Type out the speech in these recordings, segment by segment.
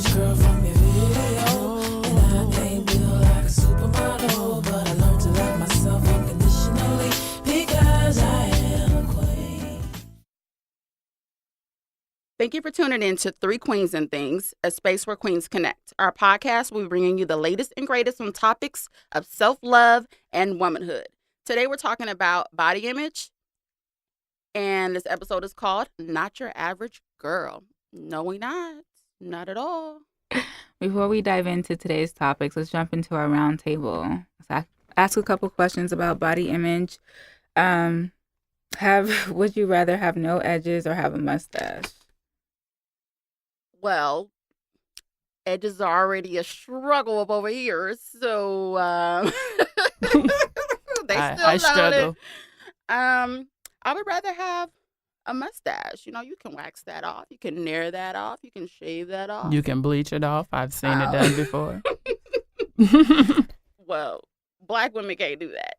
average girl from your video. And I ain't built like a supermodel, but I learned to love myself unconditionally because I am a queen. Thank you for tuning in to Three Queens and Things, a space where queens connect. Our podcast will be bringing you the latest and greatest on topics of self-love and womanhood. Today we're talking about body image, and this episode is called Not Your Average Girl. No, we not. Not at all. Before we dive into today's topics, let's jump into our round table. Let's ask a couple questions about body image. Would you rather have no edges or have a mustache? Well, edges are already a struggle up over here, so they still I struggle. I would rather have a mustache. You know, you can wax that off, you can nair that off, you can shave that off. You can bleach it off. I've seen it done before. Well, Black women can't do that,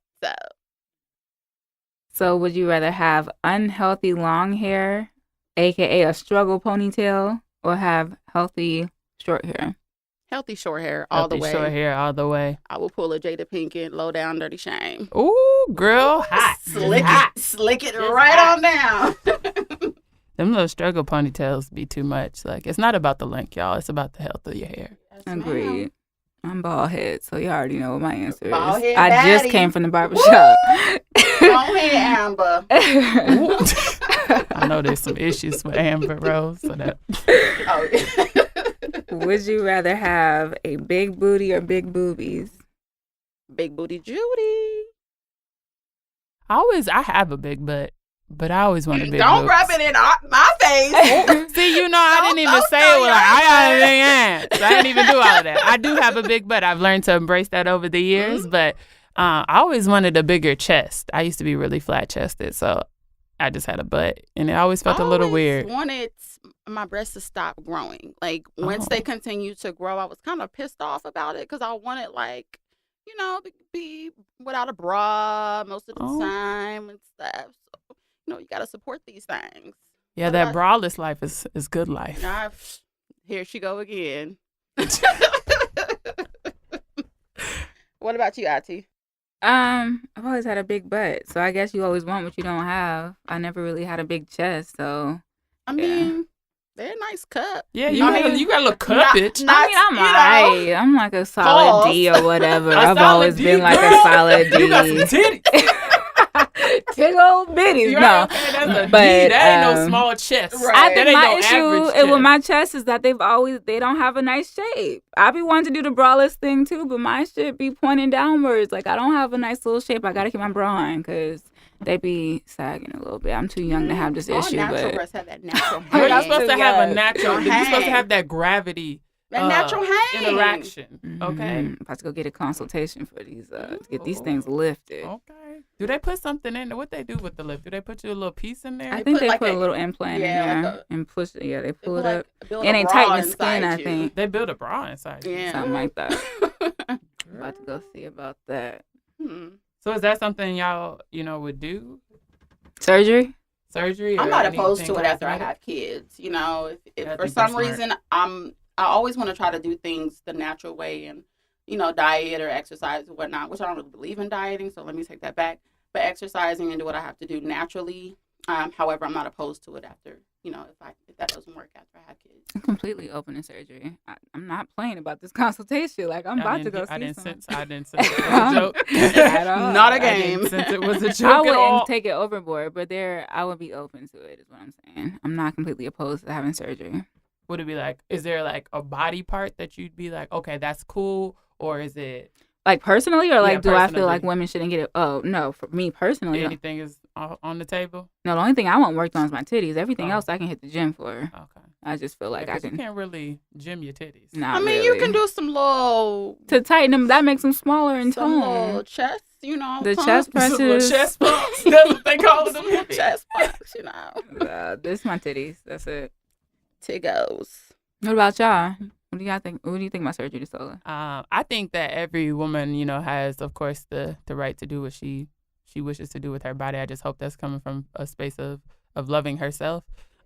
So would you rather have unhealthy long hair, aka a struggle ponytail, or have healthy short hair? Healthy short hair all the way. Short hair all the way. I will pull a Jada Pinkett, low down, dirty shame. Ooh, girl, hot. Slick it right on down. Them little struggle ponytails be too much. Like, it's not about the length, y'all. It's about the health of your hair. Agreed. I'm bald head, so you already know what my answer is. Bald head I just baddie. came from the barbershop. Go ahead, Amber. I know there's some issues with Amber Rose. So that. Would you rather have a big booty or big boobies? Big booty Judy. I have a big butt, but I always want a big Don't boobs. rub it in my face. See, I didn't even say it. Like, I got a big ass. I didn't even do all of that. I do have a big butt. I've learned to embrace that over the years, but I always wanted a bigger chest. I used to be really flat-chested, so I just had a butt, and it always felt a little weird. I wanted my breasts to stop growing. Like, once they continued to grow, I was kind of pissed off about it because I wanted, like, you know, to be without a bra most of the time and stuff. So, you know, you got to support these things. Yeah, that braless life is good life. Here she go again. What about you, Ati? I've always had a big butt, so I guess you always want what you don't have. I never really had a big chest, so I mean, they're a nice cup. Yeah, you got a little cup, bitch. I'm alright. I'm like a solid D or whatever. I've always been like a solid D. You got some titties. Big old bitties, no. But that ain't no small chest. Right. I think that my ain't no issue with my chest is that they don't have a nice shape. I be wanting to do the braless thing too, but my shit be pointing downwards. Like, I don't have a nice little shape. I gotta keep my bra on because they be sagging a little bit. I'm too young to have this issue. Natural breasts have that natural You're hang. supposed to have a natural. You're supposed to have that gravity. That natural hang. Interaction. Okay. I'm about to go get a consultation for these to get these things lifted. Okay. Do they put something in there? What they do with the lift? Do they put you a little piece in there? I think they like put a little implant in there like and push it. Yeah, they pull it like up. build And a they bra tighten the skin, inside I you. think. They build a bra inside you. Yeah. Something like that. I'm about to go see about that. So is that something y'all, would do? Surgery? Surgery? I'm or not opposed anything to it after I cosmetic? have kids. You know, if I for think some that's reason I always want to try to do things the natural way and, diet or exercise and whatnot, which I don't really believe in dieting, so let me take that back. But exercising and do what I have to do naturally. However, I'm not opposed to it after, if that doesn't work after I have kids. I'm completely open to surgery. I'm not playing about this consultation. Like, I'm about to go see I didn't someone. sense it was a joke. At all. Not a I game. Since it was a I joke at all. wouldn't take it overboard, but I would be open to it, is what I'm saying. I'm not completely opposed to having surgery. Would it be like, is there like a body part that you'd be like, okay, that's cool? Or is it Like, personally, or like, do I feel personally. like women shouldn't get it? Oh, no, for me personally. anything is on the table? No, the only thing I want worked on is my titties. Everything Oh. else I can hit the gym for. Okay. I just feel like Yeah, I 'cause can. You can't really gym your titties. Not I mean, really. you can do some little to tighten them. That makes them smaller in some little tone. chest, The pumps. chest Some little presses. chest bumps. That's what they call them. Some chest pumps, This is my titties. That's it. Tiggos. What about y'all? What do y'all think? What do you think about surgery, Sola? I think that every woman, has, of course, the right to do what she wishes to do with her body. I just hope that's coming from a space of loving herself.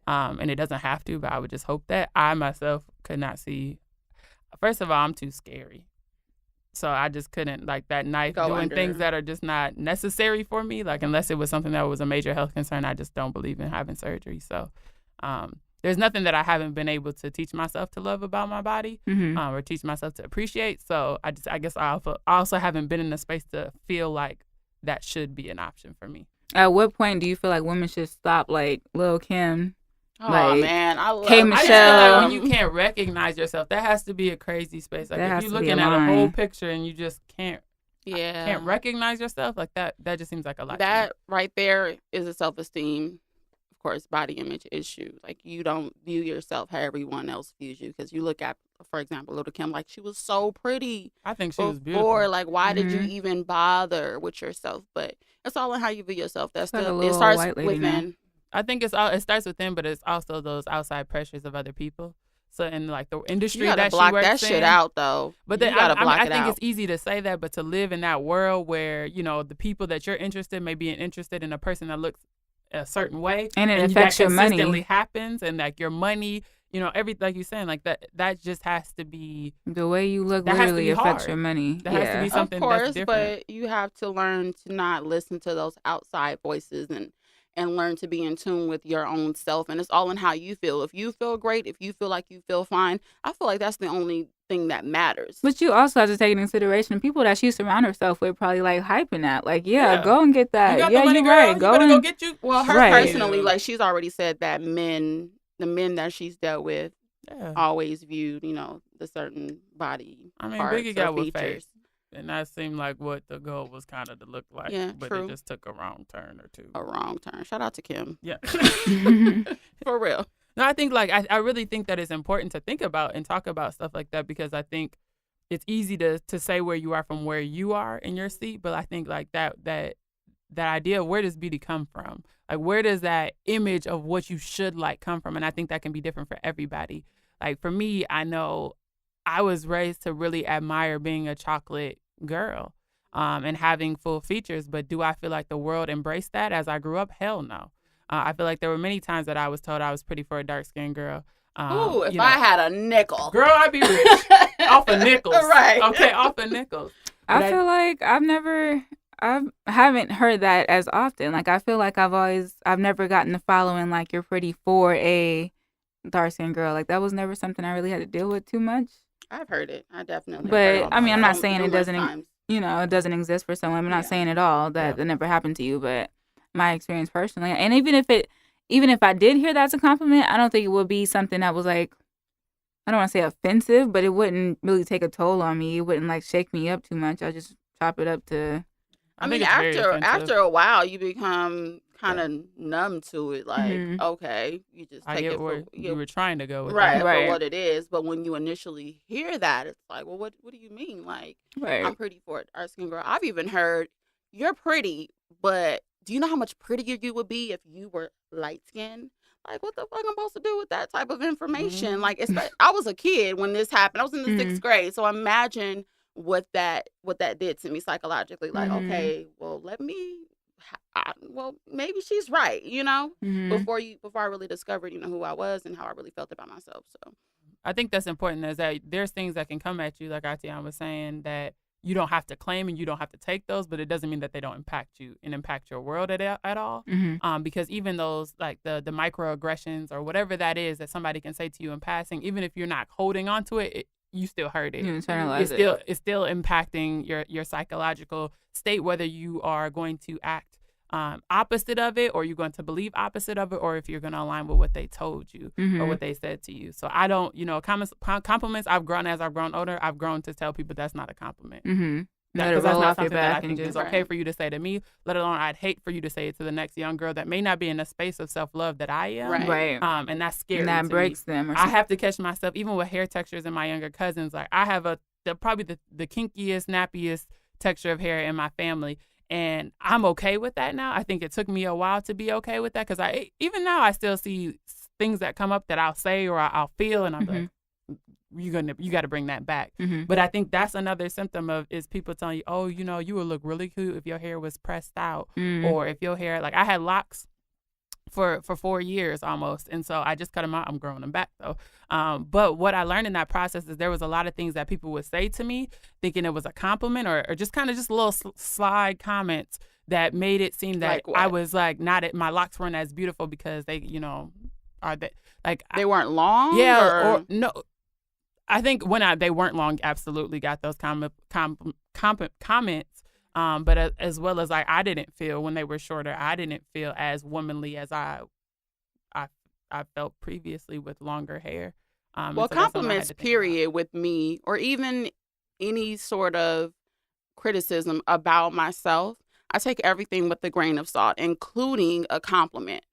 And it doesn't have to, but I would just hope that. I myself could not see first of all, I'm too scary. So I just couldn't, like, that night Go doing under. things that are just not necessary for me. Like, unless it was something that was a major health concern, I just don't believe in having surgery. So there's nothing that I haven't been able to teach myself to love about my body or teach myself to appreciate. So I guess I also haven't been in a space to feel like that should be an option for me. At what point do you feel like women should stop, like Lil' Kim? Oh Like, man, I love K. I just feel Michelle. like when you can't recognize yourself, that has to be a crazy space. Like That if has you're to be looking a at a whole line. picture and you just can't recognize yourself, like that just seems like a lot. That right there is a self-esteem, of course, body image issue. Like you don't view yourself how everyone else views you, because you look at, for example, Little Kim, like she was so pretty I think she was before. beautiful. Like why did you Mhm. even bother with yourself? But it's all in how you view yourself. That's Like a still, it little starts white lady now. within. I think it starts with them, but it's also those outside pressures of other people. So in like the industry You gotta that block she works that shit in, out though. But you then gotta block I it think out. it's easy to say that, but to live in that world where, you know, the people that you're interested in may be interested in a person that looks a certain way, And it affects that your money. consistently happens, and like your money, you know, like you're saying, like that just has to be. The way you look That has to literally be affects hard. your money. That has to be something Of that's course, different. but you have to learn to not listen to those outside voices and learn to be in tune with your own self. And it's all in how you feel. If you feel great, if you feel like you feel fine, I feel like that's the only thing that matters. But you also have to take into consideration people that she surround herself with probably like hyping that. Like, Yeah. go and get that. You got Yeah, the money, you're girl. right. You Go better and go get you. Well, her Right. personally, like she's already said that the men that she's dealt with Yeah. always viewed, you know, the certain body I mean, parts Biggie or got with features. Faith, and that seemed like what the goal was kind of to look like. Yeah, but true. it just took a wrong turn or two. A wrong turn. Shout out to Kim. Yeah. For real. No, I think like I really think that it's important to think about and talk about stuff like that, because I think it's easy to say where you are from where you are in your seat, but I think like that idea of where does beauty come from? Like where does that image of what you should like come from? And I think that can be different for everybody. Like for me, I know I was raised to really admire being a chocolate girl and having full features, but do I feel like the world embraced that as I grew up? Hell no. I feel like there were many times that I was told I was pretty for a dark-skinned girl. Ooh, if you know, I had a nickel. girl, I'd be rich. Off of nickels. Right. Okay, off of nickels. I But feel like I haven't heard that as often. Like I feel like I've never gotten the following like you're pretty for a dark skinned girl. Like that was never something I really had to deal with too much. I've heard it. I definitely. But, heard it I mean, I'm not all- saying it numerous doesn't- times. You know, it doesn't exist for someone. I'm not Yeah. saying at all that Yeah. that never happened to you, but my experience personally, and even if I did hear that's a compliment, I don't think it would be something that was like, I don't want to say offensive, but it wouldn't really take a toll on me. It wouldn't like shake me up too much. I'll just chop it up to. I think mean, it's very offensive. after a while, you become kind of numb to it. Like, Mhm. okay, you just I take get it where for you were trying to go with right, that. Right. for what it is. But when you initially hear that, it's like, well, what do you mean? Like, Right. I'm pretty for a dark skin girl. I've even heard you're pretty, but do you know how much prettier you would be if you were light skinned? Like, what the fuck I'm supposed to do with that type of information? Mhm. Like, I was a kid when this happened. I was in the Mhm. sixth grade, so imagine what that did to me psychologically. Like, Mhm. okay, well, well, maybe she's right, you know. Mhm. Before I really discovered, you know, who I was and how I really felt about myself. So I think that's important, is that there's things that can come at you, like Atiana was saying, that you don't have to claim and you don't have to take those, but it doesn't mean that they don't impact you and impact your world at all. Mhm. Because even those, like the microaggressions or whatever that is that somebody can say to you in passing, even if you're not holding on to it, you still heard it. You internalize it. It's still impacting your psychological state, whether you are going to act opposite of it, or you're going to believe opposite of it, or if you're going to align with what they told you or Mhm. what they said to you. So I don't, compliments, I've grown older, I've grown to tell people that's not a compliment. Mhm. Let it Because that's roll not off your something that I back and think is just. okay for you to say to me, let alone I'd hate for you to say it to the next young girl that may not be in a space of self-love that I am. Right. Right. And that's scary And that to breaks me. them. Or I have to catch myself, even with hair textures in my younger cousins. Like I have probably the kinkiest, nappiest texture of hair in my family. And I'm okay with that now. I think it took me a while to be okay with that, because even now I still see things that come up that I'll say or I'll feel, and I'm like, you got to bring that back. Mhm. But I think that's another symptom is people telling you, oh, you would look really cute if your hair was pressed out, Mm. or if your hair, like I had locks for 4 years almost. And so I just cut them out. I'm growing them back though. But what I learned in that process is there was a lot of things that people would say to me thinking it was a compliment or just kind of just little slide comments that made it seem that Like what? I was like my locks weren't as beautiful because they, are they like They weren't long? yeah, Or or no. I think when they weren't long, absolutely got those comments. But as well as I didn't feel when they were shorter, I didn't feel as womanly as I felt previously with longer hair. And well, so that's something I had compliments, to think about. period, with me, or even any sort of criticism about myself, I take everything with a grain of salt, including a compliment.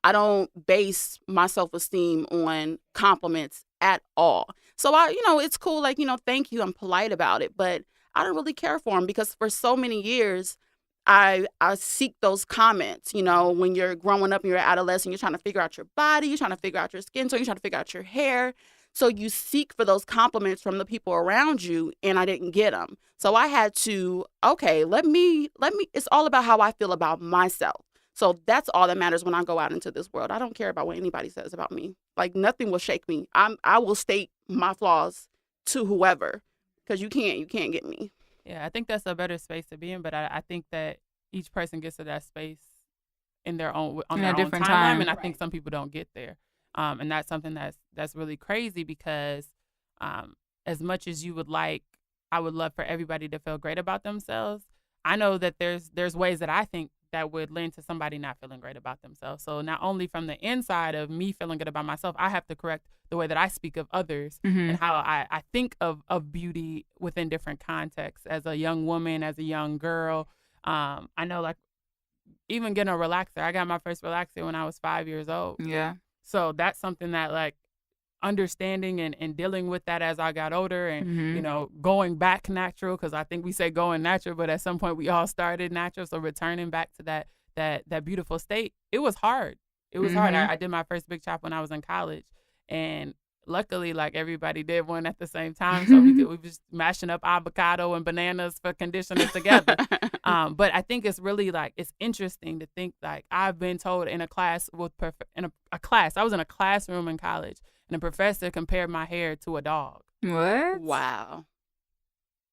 I don't base my self-esteem on compliments at all. So it's cool. Like, thank you. I'm polite about it, but I don't really care for them because for so many years, I seek those comments. When you're growing up and you're an adolescent, you're trying to figure out your body, you're trying to figure out your skin tone, you're trying to figure out your hair. So you seek for those compliments from the people around you, and I didn't get them. So I had to, okay, let me. It's all about how I feel about myself. So that's all that matters when I go out into this world. I don't care about what anybody says about me. Like, nothing will shake me. I will state my flaws to whoever, because you can't get me. Yeah, I think that's a better space to be in, but I think that each person gets to that space in their own on In their a own different timeline, time. and I think some people don't get there. And that's something that's really crazy because as much as you would like, I would love for everybody to feel great about themselves. I know that there's ways that I think that would lend to somebody not feeling great about themselves. So not only from the inside of me feeling good about myself, I have to correct the way that I speak of others and how I think of beauty within different contexts. As a young woman, as a young girl, I know, like, even getting a relaxer. I got my first relaxer when I was 5 years old. Yeah. So that's something that, like, understanding and dealing with that as I got older and, going back natural, because I think we say going natural, but at some point we all started natural. So returning back to that beautiful state, it was hard. It was hard. I did my first big chop when I was in college, and luckily, like, everybody did one at the same time. So we were just mashing up avocado and bananas for conditioner together. But I think it's really, like, it's interesting to think, like, I've been told in a class I was in a classroom in college, and a professor compared my hair to a dog. What? Wow.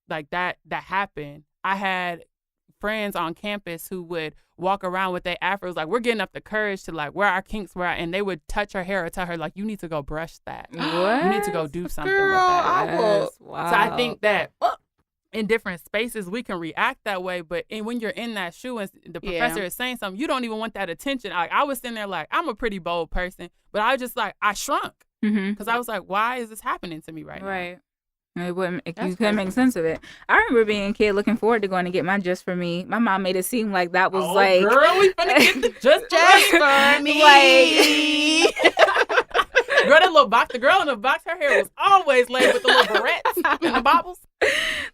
Like, that happened. I had friends on campus who would walk around with their afros, like, we're getting up the courage to, like, where our kinks were at, and they would touch her hair or tell her, like, you need to go brush that. What? You need to go do something Girl, with that. I will. Wow. So I think that in different spaces we can react that way, but when you're in that shoe and the professor is saying something, you don't even want that attention. Like, I was sitting there like, I'm a pretty bold person, but I was just like, I shrunk because I was like, why is this happening to me right now? Right. It wouldn't. You That's couldn't crazy. make sense of it. I remember being a kid looking forward to going to get my Just For Me. My mom made it seem like that was like, girl, we finna get the just For me. Girl, that little box, the girl in the box, her hair was always laid with the little barrettes and the bobbles.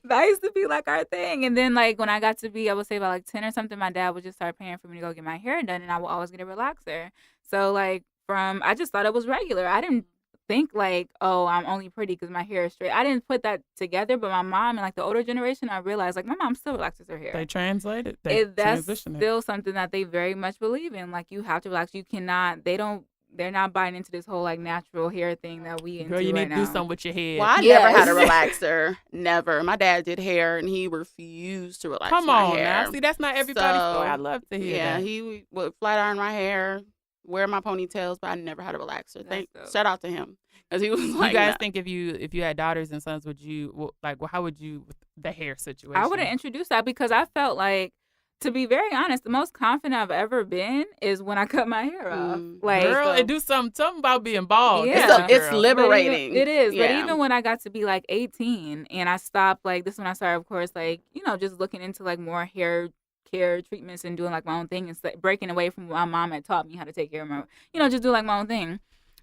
that used to be like our thing. And then, like, when I got to be, I would say about like 10 or something, my dad would just start paying for me to go get my hair done, and I would always get a relaxer. So, like, I just thought it was regular. I didn't think like, oh, I'm only pretty because my hair is straight. I didn't put that together, but my mom and like the older generation, I realized like my mom still relaxes her hair. They translate it. They That's transition it. still something that they very much believe in. Like, you have to relax. You cannot. They're not buying into this whole like natural hair thing that we into Girl, you right need to now. do something with your head. Well, I Yes. never had a relaxer. Never. My dad did hair, and he refused to relax Come my on hair. now. See, that's not everybody's So, story. I love to hear Yeah, that. he would flat iron my hair, wear my ponytails, but I never had a relaxer. That's dope. Shout out to him, because he was You like, guys nah. think if you had daughters and sons, would you how would you with the hair situation? I would have introduced that because I felt like, to be very honest, the most confident I've ever been is when I cut my hair off. Like, Girl, and do something about being bald. Yeah. Come on, It's girl. liberating. It is. But Yeah. even when I got to be like 18 and I stopped, like, this is when I started, of course, like, just looking into like more hair care treatments and doing like my own thing and breaking away from what my mom had taught me how to take care of my, just do like my own thing.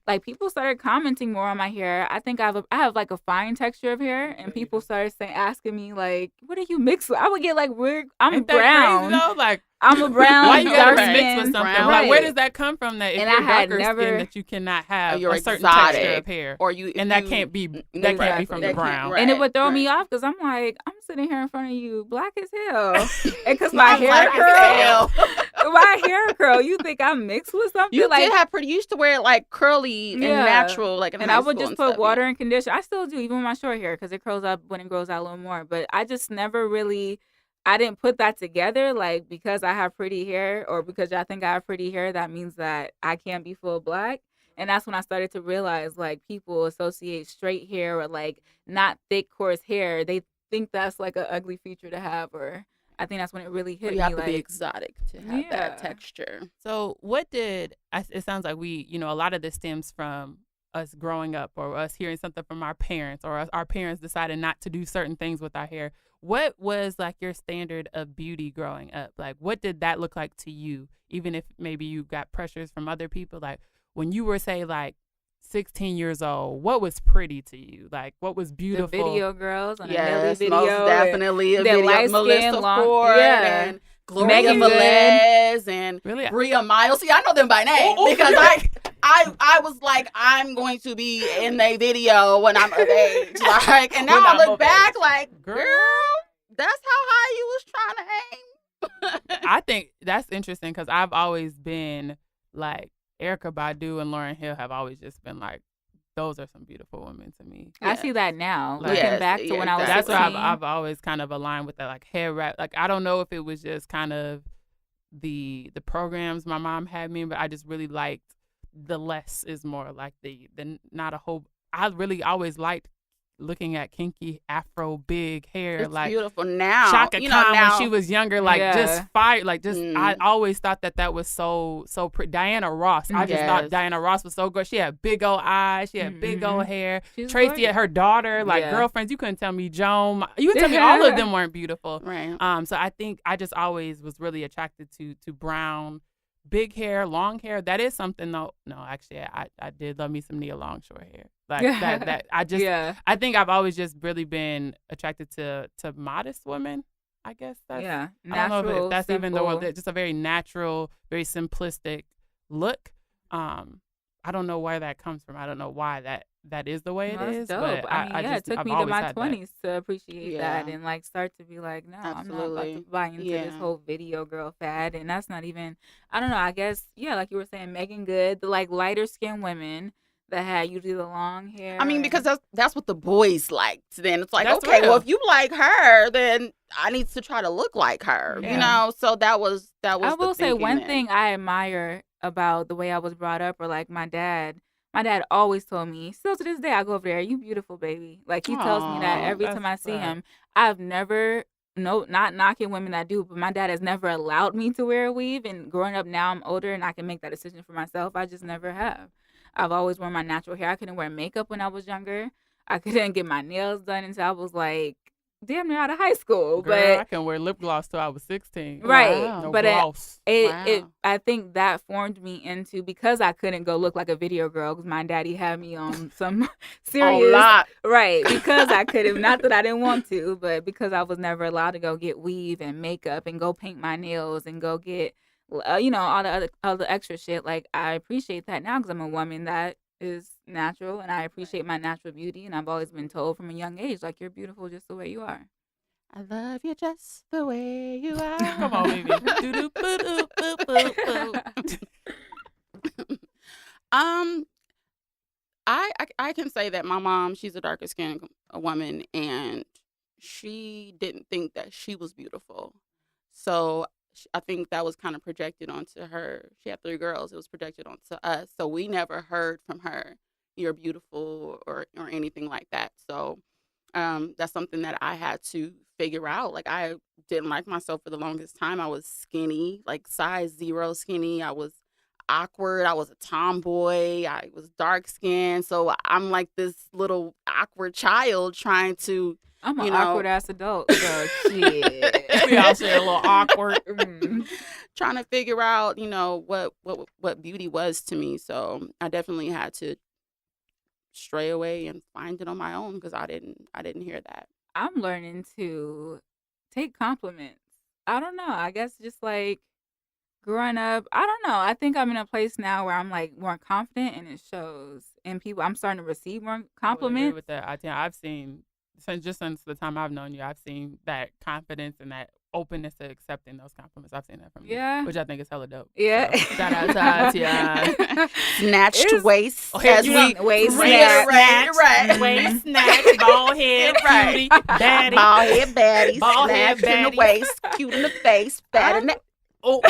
Like, people started commenting more on my hair. I think I have like a fine texture of hair, and people started asking me like, "What are you mixed with?" I would get like weird. I'm Ain't that brown. crazy though? Like, I'm a brown, Why you gotta dark be mixed skin. with something? brown. Like, where Right. does that come from? That if And you're I had darker never- skin, that you cannot have You're a certain exotic, texture of hair, or you and that can't be Exactly. that can't be from the That can't- brown. right. And it would throw me right. off because I'm like, I'm sitting here in front of you, black as hell, and because My my hair black as hell. curl, my hair curl. You think I'm mixed with something? You like, did have pretty. You used to wear it like curly and Yeah. natural, like in and high I would school just and put stuff, water yeah. and conditioner. I still do, even with my short hair, because it curls up when it grows out a little more. But I just never really, I didn't put that together. Like, because I have pretty hair, or because I think I have pretty hair, that means that I can't be full black. And that's when I started to realize, like, people associate straight hair or like not thick, coarse hair. They think that's like an ugly feature to have, or I think that's when it really Or hit you me. have to Like, be exotic to have Yeah. that texture. So what did it sounds like a lot of this stems from us growing up or us hearing something from our parents or our parents deciding not to do certain things with our hair. What was like your standard of beauty growing up? Like what did that look like to you? Even if maybe you got pressures from other people, like when you were say like 16 years old, what was pretty to you? Like what was the beautiful? video girls on a Nelly Yes, video. most and definitely a the video of light-skinned, Melissa long- Ford yeah. and Gloria Megan Good. Velez and Really? Bria Miles. See, I know them by name because I was like, I'm going to be in a video when I'm of age. Like, and now When I I'm look of back age. like, Girl. girl, that's how high you was trying to aim. I think that's interesting because I've always been like Erica Badu and Lauryn Hill have always just been like, those are some beautiful women to me. I see that now. Like- Looking Yes, back to yeah, when I was That's 16. why I've always kind of aligned with that, like hair wrap. Like I don't know if it was just kind of the programs my mom had me in, but I just really liked the less is more, like the not a whole. I really always liked looking at kinky Afro big hair, It's like beautiful now. Shaka you know, Khan now when she was younger, like Yeah. just fire, like just. I Mm. always thought that was so pretty. Diana Ross, I just Yes. thought Diana Ross was so good. She had big old eyes, she had big old Mhm. hair. She's Tracy gorgeous. and her daughter, like Yeah. girlfriends, you couldn't tell me Joan. You could tell me all of them weren't beautiful. right. So I think I just always was really attracted to brown, big hair, long hair. That is something though. No, actually, I did love me some Nia Long short hair. Like that I just yeah. I think I've always just really been attracted to modest women. I guess that's Yeah. I don't know Natural, if that's even the simple. word. Just a very natural, very simplistic look. I don't know where that comes from. I don't know why that is the way No, it that's is. dope. But I mean, just, it took I've me to always my had that. 20s to appreciate that Yeah. and like start to be like, no, I'm not about Absolutely. to buy into this Yeah. whole video girl fad. And that's not even, I don't know, I guess, yeah, like you were saying, Megan Good, the like lighter skinned women that had usually the long hair. I mean, and- because that's what the boys liked. Then it's like, That's okay, well, real. if you like her, then I need to try to look like her. Yeah. You know, so that was. I the will say thinking one then. thing I admire about the way I was brought up, or like my dad. My dad always told me, still to this day, I go over there, you beautiful baby. Like he tells me that Aw, every that's time I see right. him. I've never, no, not knocking women that do, but my dad has never allowed me to wear a weave. And growing up now, I'm older and I can make that decision for myself. I just never have. I've always worn my natural hair. I couldn't wear makeup when I was younger. I couldn't get my nails done until I was like damn near out of high school. Girl, I but can wear lip gloss till I was 16. right, Wow. No but gloss. it Wow. I think that formed me into, because I couldn't go look like a video girl because my daddy had me on some A serious lot. right, because I couldn't, not that I didn't want to, but because I was never allowed to go get weave and makeup and go paint my nails and go get you know, all the other extra shit. Like I appreciate that now because I'm a woman that is natural and I appreciate my natural beauty, and I've always been told from a young age, like, you're beautiful just the way you are. I love you just the way you are. Come on, baby. Doo-doo-boo-doo-boo-boo-boo. I can say that my mom, she's a darker skinned woman, and she didn't think that she was beautiful. So I think that was kind of projected onto her. She had 3 girls. It was projected onto us. So we never heard from her, "You're beautiful," or anything like that. So that's something that I had to figure out. Like I didn't like myself for the longest time. I was skinny, like size 0 skinny. I was awkward. I was a tomboy. I was dark skinned. So I'm like this little awkward child trying to, I'm an you know, awkward ass adult, so shit. We all say a little awkward. Mm. trying to figure out, you know, what beauty was to me. So I definitely had to stray away and find it on my own because I didn't hear that. I'm learning to take compliments. I don't know. I guess just like growing up, I don't know. I think I'm in a place now where I'm like more confident and it shows. And people, I'm starting to receive more I would agree compliments. with that. I've seen since the time I've known you, I've seen that confidence and that openness to accepting those compliments. I've seen that from you, Yeah. which I think is hella dope. Yeah. So, shout out to Tatiana. Snatched It's- waist. Oh, here as you we go. waist reiterate, snatch. right. Waist snatch, bald head, Right. cutie, baddie. Bald head baddie, Bald head snatched in the baddie. waist, cute in the face, fat in the. Oh,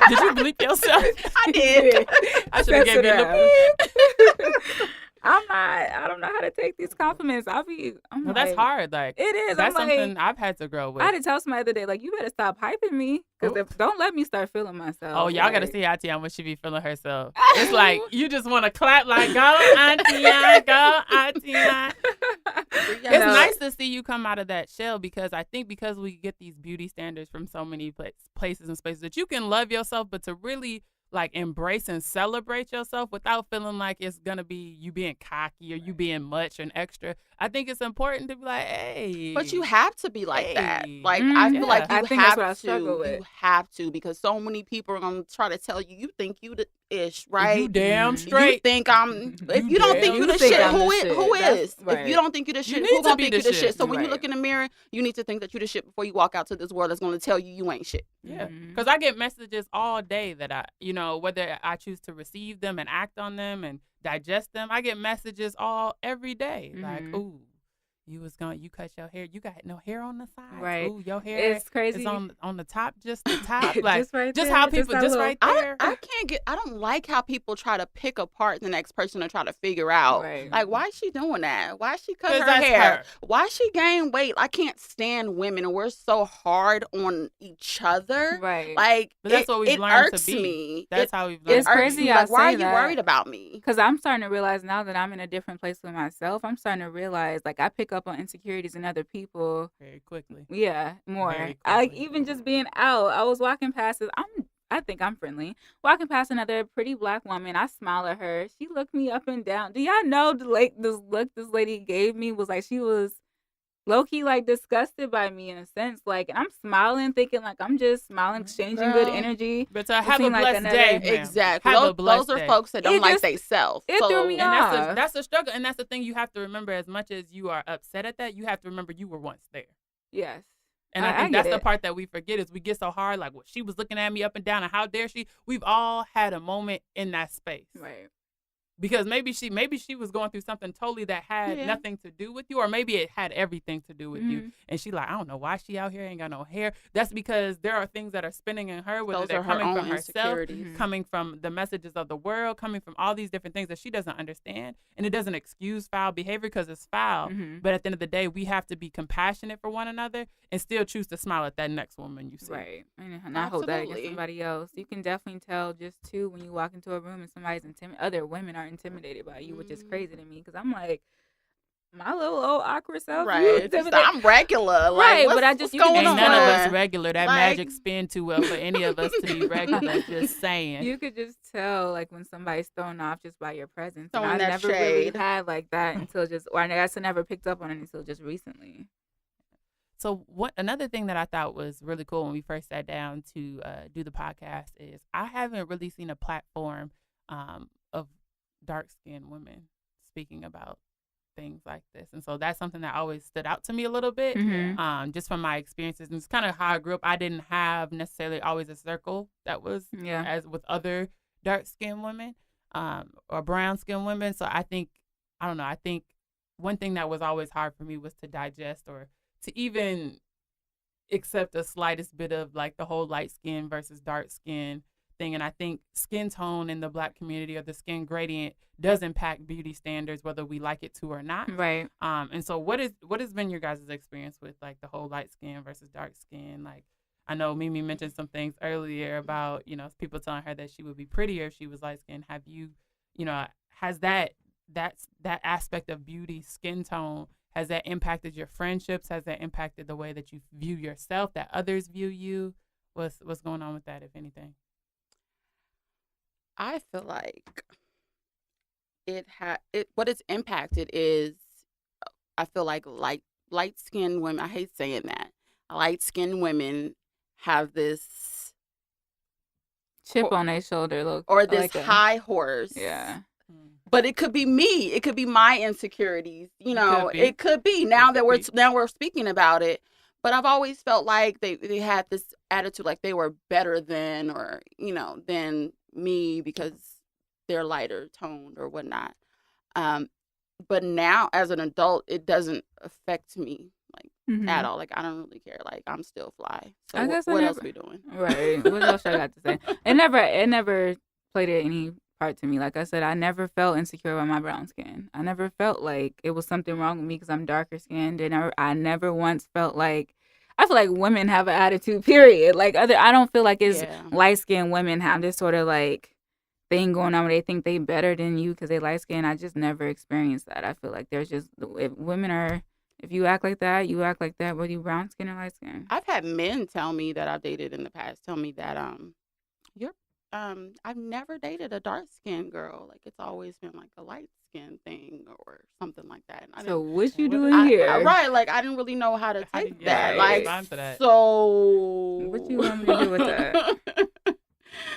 did you bleep yourself? I did. I should have gave you a little. I don't know how to take these compliments. I'm Well, like, that's hard. Like It is. that's I'm something like, I've had to grow with. I had to tell somebody the other day, like, you better stop hyping me. Because don't let me start feeling myself. Oh, y'all gotta like, see Atiana when she be feeling herself. It's like you just want to clap like go Atiana, go Atiana. It's No. nice to see you come out of that shell because I think because we get these beauty standards from so many places and spaces that you can love yourself, but to really like embrace and celebrate yourself without feeling like it's gonna be you being cocky or you being much and extra. I think it's important to be like, hey. But you have to be like that. Hey. Like I feel Yeah. like you I think that's have what I to. struggle with. You have to because so many people are gonna try to tell you think you the ish, right? You damn Mhm. straight. You think I'm. If You you don't damn think you the think shit, I'm the who is? shit. Who That's is? If right. you don't think you the You shit, need who to gonna be think the you the shit. shit? So when you Right. look in the mirror, you need to think that you the shit before you walk out to this world that's gonna tell you ain't shit. Yeah, Mhm. because I get messages all day that whether I choose to receive them and act on them and digest them, I get messages every day. Like, Mhm. ooh, you cut your hair, you got no hair on the sides. Right. Ooh, your hair It's crazy. is on the top, just the top. Like, Just right just there, how just people, that just little- right there. I can't get. I don't like how people try to pick apart the next person and try to figure out. Right. Like, why is she doing that? Why is she cut 'Cause her that's hair? her. Why she gain weight? I can't stand women, and we're so hard on each other. Right. Like, But that's what we've it learned to irks be. me. That's it, how we've it learned. It's to be. irks crazy me. y'all Like, why are say you that. worried about me? Because I'm starting to realize now that I'm in a different place with myself, I'm starting to realize, like, I pick up on insecurities in other people. Very quickly. Yeah, more. Very Like, quickly. even just being out, I was walking past this. I think I'm friendly. Walking past another pretty black woman, I smile at her. She looked me up and down. Do y'all know this look this lady gave me was like she was low key like disgusted by me in a sense. Like, and I'm smiling, thinking like I'm just smiling, exchanging good Girl. energy. But have a seemed like blessed another- day, ma'am. Exactly. Have a Those blessed are day. folks that don't It like just- they self. it threw me And off. that's a struggle, and that's the thing you have to remember. As much as you are upset at that, you have to remember you were once there. Yes. And I think get that's the it. part that we forget is we get so hard, like, well, she was looking at me up and down, and how dare she? We've all had a moment in that space. Right. Because maybe she was going through something totally that had Yeah. nothing to do with you, or maybe it had everything to do with you. Mhm. And she like, I don't know why she out here ain't got no hair. That's because there are things that are spinning in her, whether Those they're are her coming own from herself, insecurities. Mhm. coming from the messages of the world, coming from all these different things that she doesn't understand. And it doesn't excuse foul behavior because it's foul. Mhm. But at the end of the day, we have to be compassionate for one another and still choose to smile at that next woman you see. Right. And not hold that against Absolutely. somebody else. You can definitely tell just too when you walk into a room and somebody's other women are intimidated by you, which is crazy to me because I'm like, my little old awkward self. You Right. It's intimidated. like, I'm regular. Like, Right, what's, but I just- what's you can going Ain't on? just none of tell. us regular. That Like- magic spin too well for any of us to be regular. Just saying. You could just tell like when somebody's thrown off just by your presence. Throwing And I that never really shade. had like that until or I guess I never picked up on it until just recently. So another thing that I thought was really cool when we first sat down to do the podcast is I haven't really seen a platform of dark-skinned women speaking about things like this. And so that's something that always stood out to me a little bit, Mhm. just from my experiences. And it's kind of how I grew up. I didn't have necessarily always a circle that was Yeah. as with other dark-skinned women or brown-skinned women. So I think one thing that was always hard for me was to digest or to even accept the slightest bit of like the whole light skin versus dark skin thing. And I think skin tone in the Black community or the skin gradient does impact beauty standards, whether we like it to or not. Right. And so what has been your guys' experience with like the whole light skin versus dark skin? Like, I know Mimi mentioned some things earlier about, people telling her that she would be prettier if she was light skinned. Have you, has that aspect of beauty, skin tone, has that impacted your friendships? Has that impacted the way that you view yourself, that others view you? What's going on with that, if anything? I feel like what it's impacted is I feel like light skinned women, I hate saying that, light skinned women have this Chip on their shoulder, look, or this like high horse. Yeah. But it could be me. It could be my insecurities. You know, it could be. Now that we're speaking about it. But I've always felt like they had this attitude like they were better than, or, you know, than me because they're lighter toned or whatnot. But now as an adult, it doesn't affect me like at all. Like, I don't really care. Like, I'm still fly. So I guess what else we doing? Right. What else I got to say? It never played any part to me. Like I said, I never felt insecure about my brown skin. I never felt like it was something wrong with me because I'm darker skinned, and I never once felt like. I feel like women have an attitude, period. Like I don't feel like it's light skinned women have this sort of like thing going on where they think they better than you because they light skinned. I just never experienced that. I feel like there's just if you act like that, you act like that, whether you brown skin or light skin. I've had men tell me that I've dated in the past tell me that I've never dated a dark skinned girl. Like, it's always been like a light skin thing or something like that. So what you doing here? Right, like I didn't really know how to take that. Right. Like, that. So what you want me to do with that?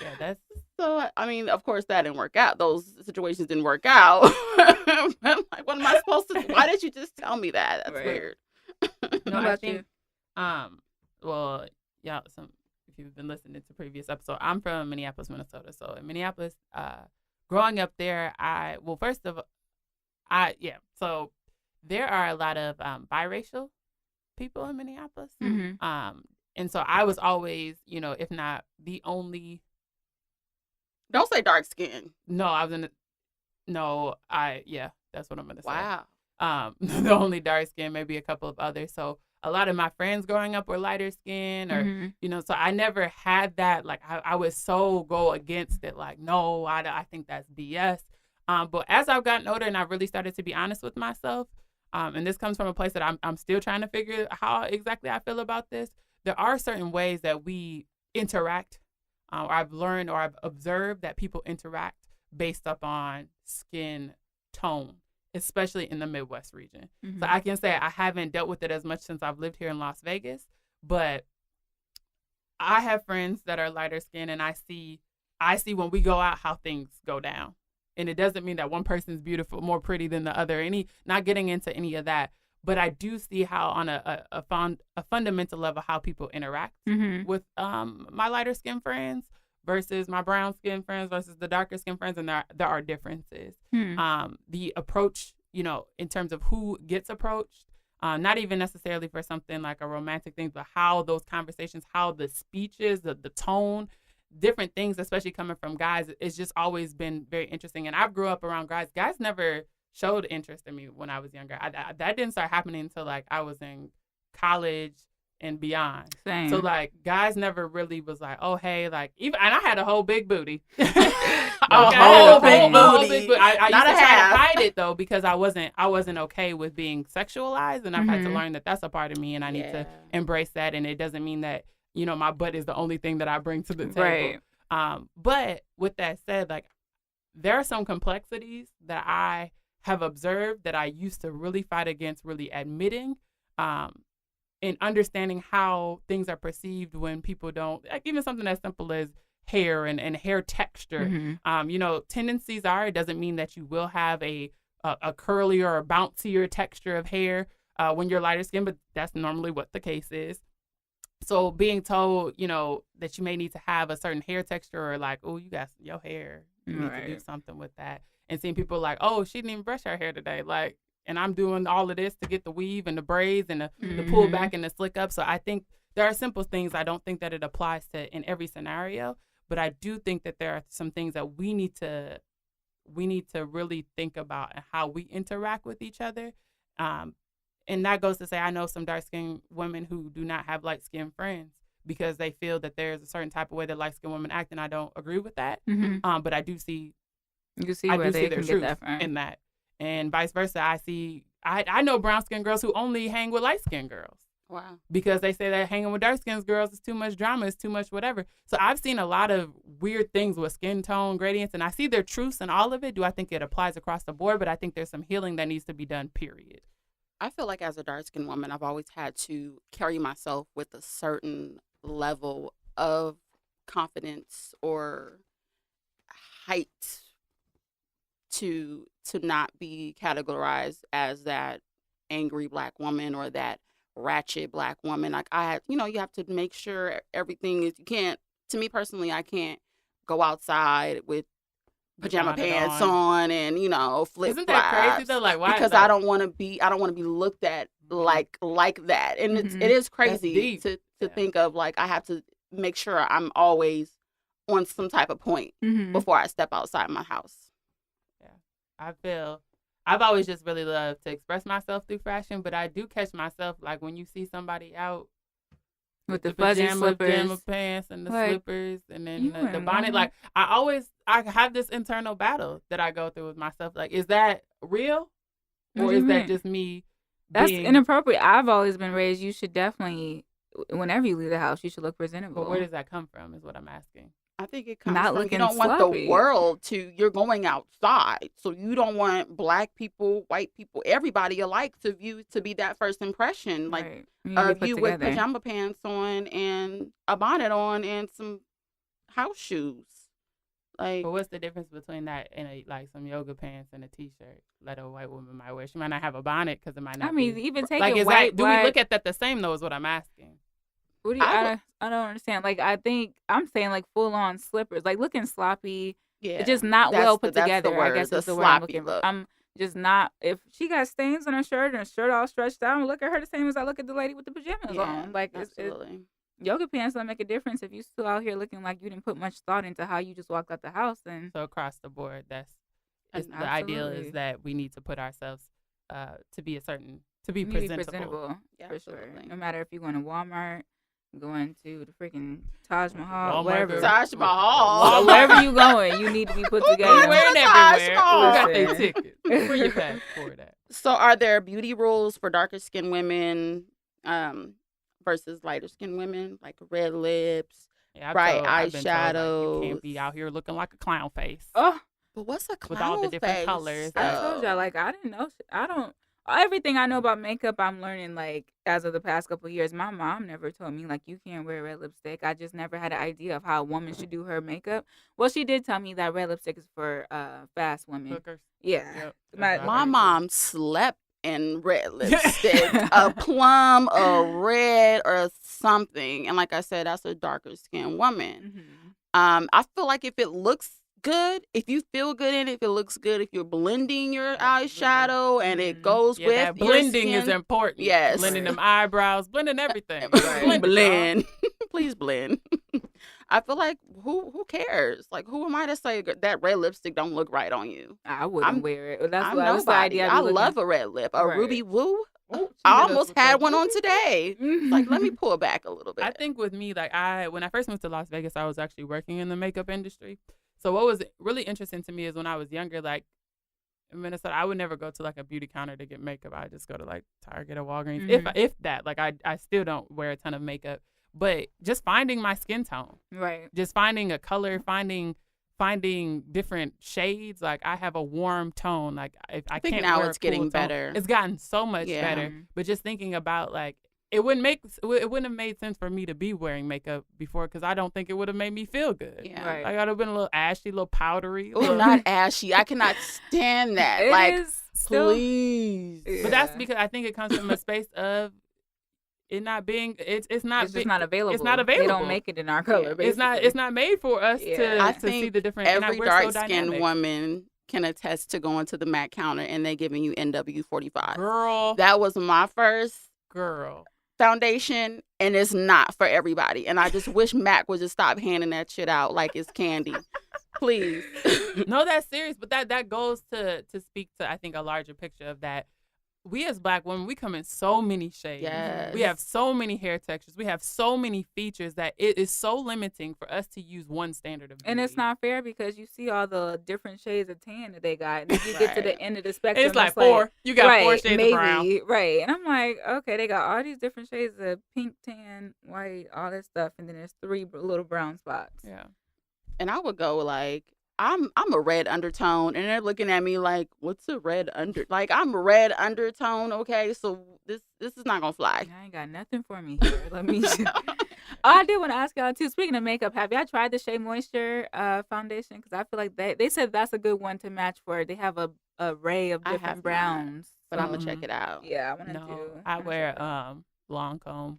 Yeah, that's so. I mean, of course, that didn't work out. Those situations didn't work out. But like, what am I supposed to? Why did you just tell me that? That's weird. No, I about think, well, yeah, if you've been listening to previous episode, I'm from Minneapolis, Minnesota. So in Minneapolis, growing up there, so there are a lot of biracial people in Minneapolis. Mm-hmm. And so I was always, you know, if not the only. Don't say dark skin. No, that's what I'm gonna say. Wow. The only dark skin, maybe a couple of others. So a lot of my friends growing up were lighter skin, or you know, so I never had that. Like I would so go against it. Like, no, I think that's BS. But as I've gotten older and I really started to be honest with myself, and this comes from a place that I'm still trying to figure how exactly I feel about this. There are certain ways that we interact, or I've learned or I've observed that people interact based upon skin tone, especially in the Midwest region. So I can say I haven't dealt with it as much since I've lived here in Las Vegas, but I have friends that are lighter skin, and I see when we go out how things go down. And it doesn't mean that one person's beautiful, more pretty than the other. Not getting into any of that. But I do see how on a fundamental level how people interact with my lighter skin friends versus my brown skin friends versus the darker skin friends, and there are differences. The approach, you know, in terms of who gets approached, not even necessarily for something like a romantic thing, but how those conversations, how the speeches, the tone, different things, especially coming from guys, it's just always been very interesting. And I grew up around guys. Guys never showed interest in me when I was younger. That didn't start happening until like I was in college and beyond. Same. So like guys never really was like, oh hey, like even, and I had a whole big booty. A whole big booty. I used Not to a try half. to hide it though because I wasn't okay with being sexualized, and I've had to learn that that's a part of me, and I need to embrace that. And it doesn't mean that, you know, my butt is the only thing that I bring to the table. Right. But with that said, like there are some complexities that I have observed that I used to really fight against really admitting, and understanding how things are perceived when people don't, like even something as simple as hair and hair texture. You know, tendencies are, it doesn't mean that you will have a curlier or bouncier texture of hair when you're lighter skinned, but that's normally what the case is. So being told, you know, that you may need to have a certain hair texture, or like, oh, you got your hair, you need to do something with that. And seeing people like, oh, she didn't even brush her hair today. Like, and I'm doing all of this to get the weave and the braids and the pull back and the slick up. So I think there are simple things. I don't think that it applies to in every scenario, but I do think that there are some things that we need to really think about and how we interact with each other. And that goes to say, I know some dark-skinned women who do not have light-skinned friends because they feel that there's a certain type of way that light-skinned women act, and I don't agree with that. But I do see, where they can get that from. in that, and vice versa. I know brown-skinned girls who only hang with light-skinned girls. Wow. Because they say that hanging with dark-skinned girls is too much drama, it's too much whatever. So I've seen a lot of weird things with skin tone gradients, and I see their truths in all of it. Do I think it applies across the board? But I think there's some healing that needs to be done, period. I feel like as a dark-skinned woman, I've always had to carry myself with a certain level of confidence or height to not be categorized as that angry black woman or that ratchet black woman. Like you have to make sure everything is. You can't. To me personally, I can't go outside with pajama Got it pants on. on and flip Isn't that crazy flops. though? Like why? Because like, I don't want to be looked at like that, and it is crazy deep. to Yeah. think of like I have to make sure I'm always on some type of point Mm-hmm. before I step outside my house. I've always just really loved to express myself through fashion, but I do catch myself like when you see somebody out With the fuzzy pajama slippers. pants and the Like, slippers and then you the in bonnet. Walmart? Like I have this internal battle that I go through with myself. Like, is that real, What or do you is that mean? just me? That's being, inappropriate. I've always been raised. You should definitely, whenever you leave the house, you should look presentable. But where does that come from? Is what I'm asking. I think it comes Not from you looking don't want sloppy. the world to. You're going outside, so you don't want black people, white people, everybody alike to be that first impression. Like Right. You need to be of put you with together. pajama pants on and a bonnet on and some house shoes. Like But what's the difference between that and some yoga pants and a t-shirt that a white woman might wear? She might not have a bonnet because it might not. I mean, be, even taking like, is white, that? Do we black, look at that the same though? Is what I'm asking. What do you? I I don't understand. Like, I think I'm saying like full on slippers, like looking sloppy. yeah, It's just not that's well the- put that's the together. I word, guess the is the word I'm sloppy looking for. look. I'm just not. If she got stains on her shirt and her shirt all stretched out, I look at her the same as I look at the lady with the pajamas yeah, on. Like, absolutely. yoga pants don't make a difference if you still out here looking like you didn't put much thought into how you just walked out the house. And So across the board, the Absolutely. ideal is that we need to put ourselves to be you need to be presentable. Yeah, for sure. absolutely. No matter if you're going to Walmart, going to the freaking Taj Mahal, Walmart, whatever. Taj Mahal. Wherever you going, you need to be put You together. wearing Taj everywhere. Mahal. You got their Listen. ticket. Where you pass for that? So, are there beauty rules for darker skinned women versus lighter skinned women, like red lips? Yeah, Bright I've been told, like, you eyeshadows. can't be out here looking like a clown face. Oh, But what's a clown With all the different face, colors. I though? told y'all, like, I didn't know. I don't. Everything I know about makeup, I'm learning, like, as of the past couple of years. My mom never told me, like, you can't wear red lipstick. I just never had an idea of how a woman should do her makeup. Well, she did tell me that red lipstick is for fast women. Hookers. Yeah. Yep, My- that's what I My heard, too. mom slept in red lipstick, a plum, a red, or something. And like I said, that's a darker skinned woman. Mhm. I feel like if it looks good, if you feel good in it, if it looks good, if you're blending your eyeshadow and it Mhm. goes Yeah, with that your blending is skin, important. Yes. Blending them eyebrows, blending everything. Right. blend. Please blend. I feel like who cares? Like, who am I to say that red lipstick don't look right on you? I wouldn't wear it. That's I'm why that's the nobody. idea. I love a red lip, a Right. ruby woo. Ooh, I she hit us almost with had that one on ruby. today. Like, let me pull back a little bit. I think with me, like when I first moved to Las Vegas, I was actually working in the makeup industry. So what was really interesting to me is when I was younger, like in Minnesota, I would never go to like a beauty counter to get makeup. I just go to like Target or Walgreens, if that. Like I still don't wear a ton of makeup, but just finding my skin tone, Right. just finding a color, finding different shades. Like I have a warm tone. Like if I think can't now wear it's a cool getting tone. better. It's gotten so much Yeah. better. But just thinking about like it wouldn't have made sense for me to be wearing makeup before because I don't think it would have made me feel good. Yeah. Right. Like I'd have been a little ashy, a little powdery. Oh, not ashy. I cannot stand that. It like, is still. please. But that's Yeah. because I think it comes from a space of it not being. It's not. It's just not available. It's not They available. don't make it in our color. Yeah. It's not. basically. It's not made for us Yeah. I to think see the different. and every we're so dark skinned dynamic. woman can attest to going to the Mac counter and they giving you NW45. Girl, That was my first girl. foundation, and it's not for everybody. And I just wish Mac would just stop handing that shit out like it's candy. Please. No, that's serious. But that goes to speak to I think a larger picture of that. We as Black women, we come in so many shades. Yes. We have so many hair textures. We have so many features that it is so limiting for us to use one standard of beauty. And it's not fair because you see all the different shades of tan that they got, and then you get to the Right. end of the spectrum. It's like four. You got right, four shades maybe, of brown. right? And I'm like, okay, they got all these different shades of pink, tan, white, all that stuff, and then there's 3 little brown spots. Yeah. And I would go like, I'm a red undertone, and they're looking at me like, what's a red under? Like, I'm a red undertone, okay? So this is not gonna fly. I ain't got nothing for me here. Let me. Oh, I did want to ask y'all too. Speaking of makeup, have y'all tried the Shea Moisture foundation? Because I feel like they said that's a good one to match for. They have a array of I different have not, browns. but I'm gonna check it out. Yeah, I want to No, do. I wanna wear check it out. Lancome.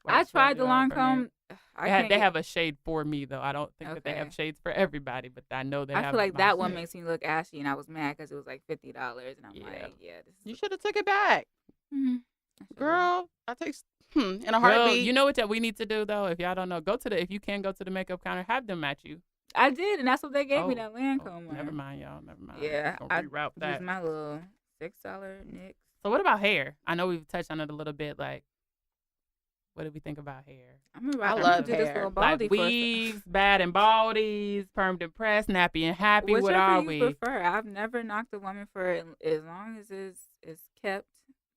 I Wax tried the Regular for men. Lancome. I can't. They have a shade for me though. I don't think that they have Okay. shades for everybody, but I know they I have. feel like my that one shade. makes me look ashy, and I was mad because it was like $50, and I'm Yeah. like, yeah, this You is. should have took it back, Mhm. I should've. girl. I take in a Girl, heartbeat. you know what we need to do though? If y'all don't know, if you can go to the makeup counter, have them match you. I did, and that's what they gave me, Oh, that Lancome one. Never mind, y'all. Never mind. Yeah, Gonna I reroute used that. my little $6 NYX. So what about hair? I know we've touched on it a little bit. Like, what do we think about hair? I I'm love gonna do this hair. little baldy Like for a weaves, bad and baldies, permed and pressed, nappy and happy. What whichever are you we? prefer. I've never knocked a woman for it as long as it's kept.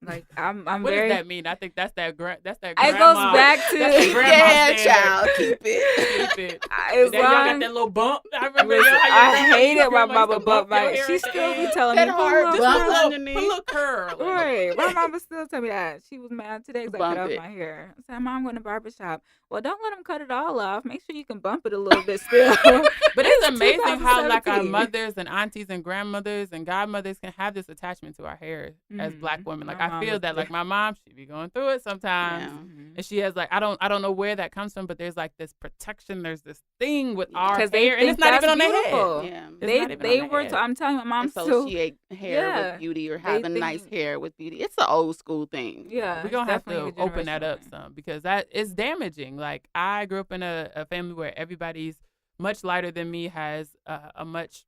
Like I'm What very. does that mean? I think that's that. That's that. It Grandma, goes back to that's the grandma Yeah, standard. child, keep it. Keep it. As Then y'all got long- that little bump. I remember. Listen, how your I grandma- hated your my grandma used mama to bump your my. hair She at the still be end. telling That me hard put a bump little underneath. Put a little curl. Right. My mama still tell me that. She was mad today because I cut Bump off it. my hair. I said, Mom, I'm going to barbershop. Well, don't let them cut it all off. Make sure you can bump it a little bit still. But it's amazing how like our 2017. mothers and aunties and grandmothers and godmothers can have this attachment to our hair as Black women. Like My I mom feel was that the- like my mom, she be going through it sometimes. Yeah. Mhm. And she has like I don't know where that comes from, but there's like this protection. There's this thing with our hair, they and think it's not that's even on their head. beautiful. Yeah. It's They not even they on their were. head. I'm telling you, my mom still. Associate hair Yeah. with beauty or They having nice think- hair with beauty. It's an old school thing. Yeah, We're gonna have to definitely a open that generational up thing. some because that is damaging. Like I grew up in a family where everybody's much lighter than me, has a much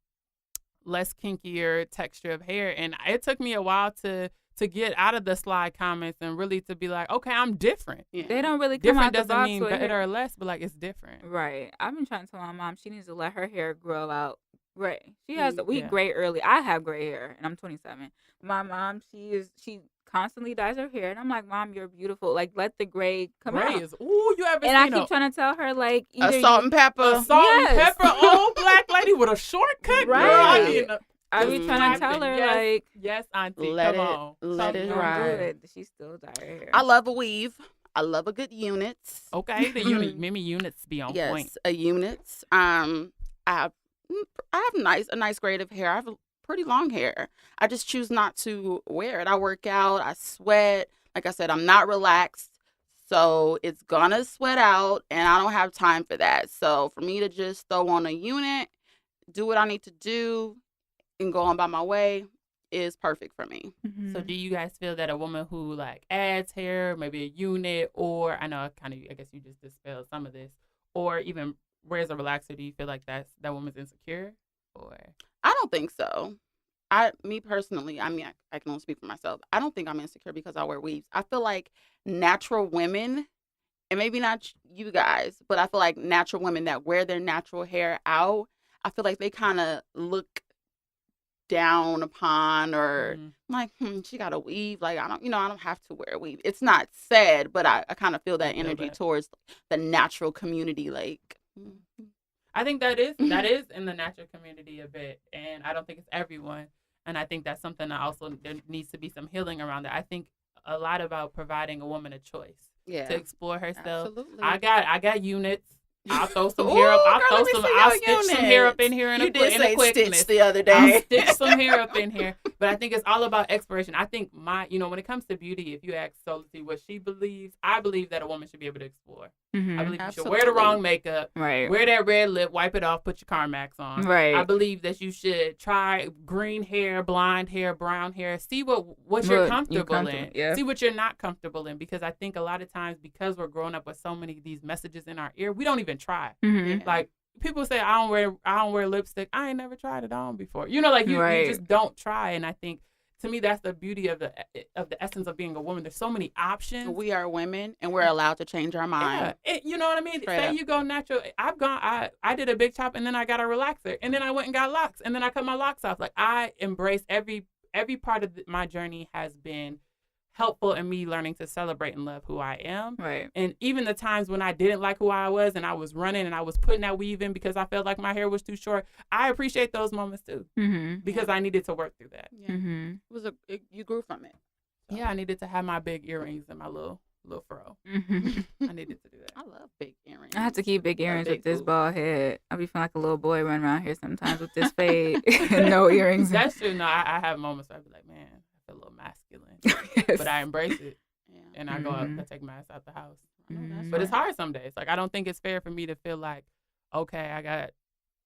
less kinkier texture of hair, and it took me a while to get out of the slide comments and really to be like, okay, I'm different. Yeah. They don't really come Different out the doesn't box mean with better hair. or less, but like it's different. Right. I've been trying to tell my mom she needs to let her hair grow out gray. She has we Yeah. gray early. I have gray hair and I'm 27. My mom, she constantly dyes her hair, and I'm like, Mom, you're beautiful. Like let the gray come Gray out. is ooh, you ever And I seen keep trying to tell her like A either salt you, and pepper. a salt Yes. and pepper old Black lady with a shortcut, girl? I Right. mean, I be Mm. trying to tell her Yes. like yes, auntie, Let come it- on, let it don't ride. do it. She still dye her hair. I love a weave. I love a good unit. Okay, the unit, maybe units be on Yes, point. a unit. I have a nice grade of hair. I have pretty long hair. I just choose not to wear it. I work out. I sweat. Like I said, I'm not relaxed. So it's gonna sweat out, and I don't have time for that. So for me to just throw on a unit, do what I need to do, and go on by my way is perfect for me. Mhm. So do you guys feel that a woman who like adds hair, maybe a unit, or I know I guess you just dispelled some of this, or even wears a relaxer, do you feel like that woman's insecure? Or I don't think so. Me personally, I mean, I can only speak for myself. I don't think I'm insecure because I wear weaves. I feel like natural women, and maybe not you guys, but I feel like natural women that wear their natural hair out, I feel like they kind of look down upon, or like, she got a weave. Like, I don't have to wear a weave. It's not said, but I kind of feel that feel energy that. towards the natural community. Like, I think that is in the natural community a bit, and I don't think it's everyone. And I think that's something that also there needs to be some healing around that. I think a lot about providing a woman a choice yeah, to explore herself. absolutely. I got units. I'll throw some Ooh, hair up. girl, let me see I'll your stitch some hair up units. in here in You a did say quickness. stitch the other I'll day. stitch some hair up in here. But I think it's all about exploration. I think when it comes to beauty, if you ask Sophie what she believes, I believe that a woman should be able to explore. Mhm. I believe you should wear the wrong makeup, Right. wear that red lip, wipe it off, put your Carmax on. Right. I believe that you should try green hair, blonde hair, brown hair. See what you're comfortable in. yeah. See what you're not comfortable in. Because I think a lot of times, because we're growing up with so many of these messages in our ear, we don't even try. Mhm. Yeah. Like people say, I don't wear lipstick. I ain't never tried it on before. Like you Right. just don't try. And I think to me that's the beauty of the essence of being a woman. There's so many options. We are women, and we're allowed to change our mind. Yeah, you know what I mean? Straight Say up. you go natural. I did a big chop, and then I got a relaxer, and then I went and got locks, and then I cut my locks off. Like I embrace every part of my journey has been helpful in me learning to celebrate and love who I am. Right. And even the times when I didn't like who I was and I was running and I was putting that weave in because I felt like my hair was too short, I appreciate those moments too Mhm. because I needed to work through that. Yeah. Mhm. You grew from it. Yeah, I needed to have my big earrings and my little little fro. Mhm. I needed to do that. I love big earrings. I have to keep big earrings big with this boob. bald head. I be feeling like a little boy running around here sometimes with this fade and no earrings. That's true. No, I have moments where I be like, man, I feel a little masculine, Yes. but I embrace it Yeah. and I go out. Mhm. I take my ass out the house. I know that's Mhm. But it's right. hard some days. Like I don't think it's fair for me to feel like, okay, I got.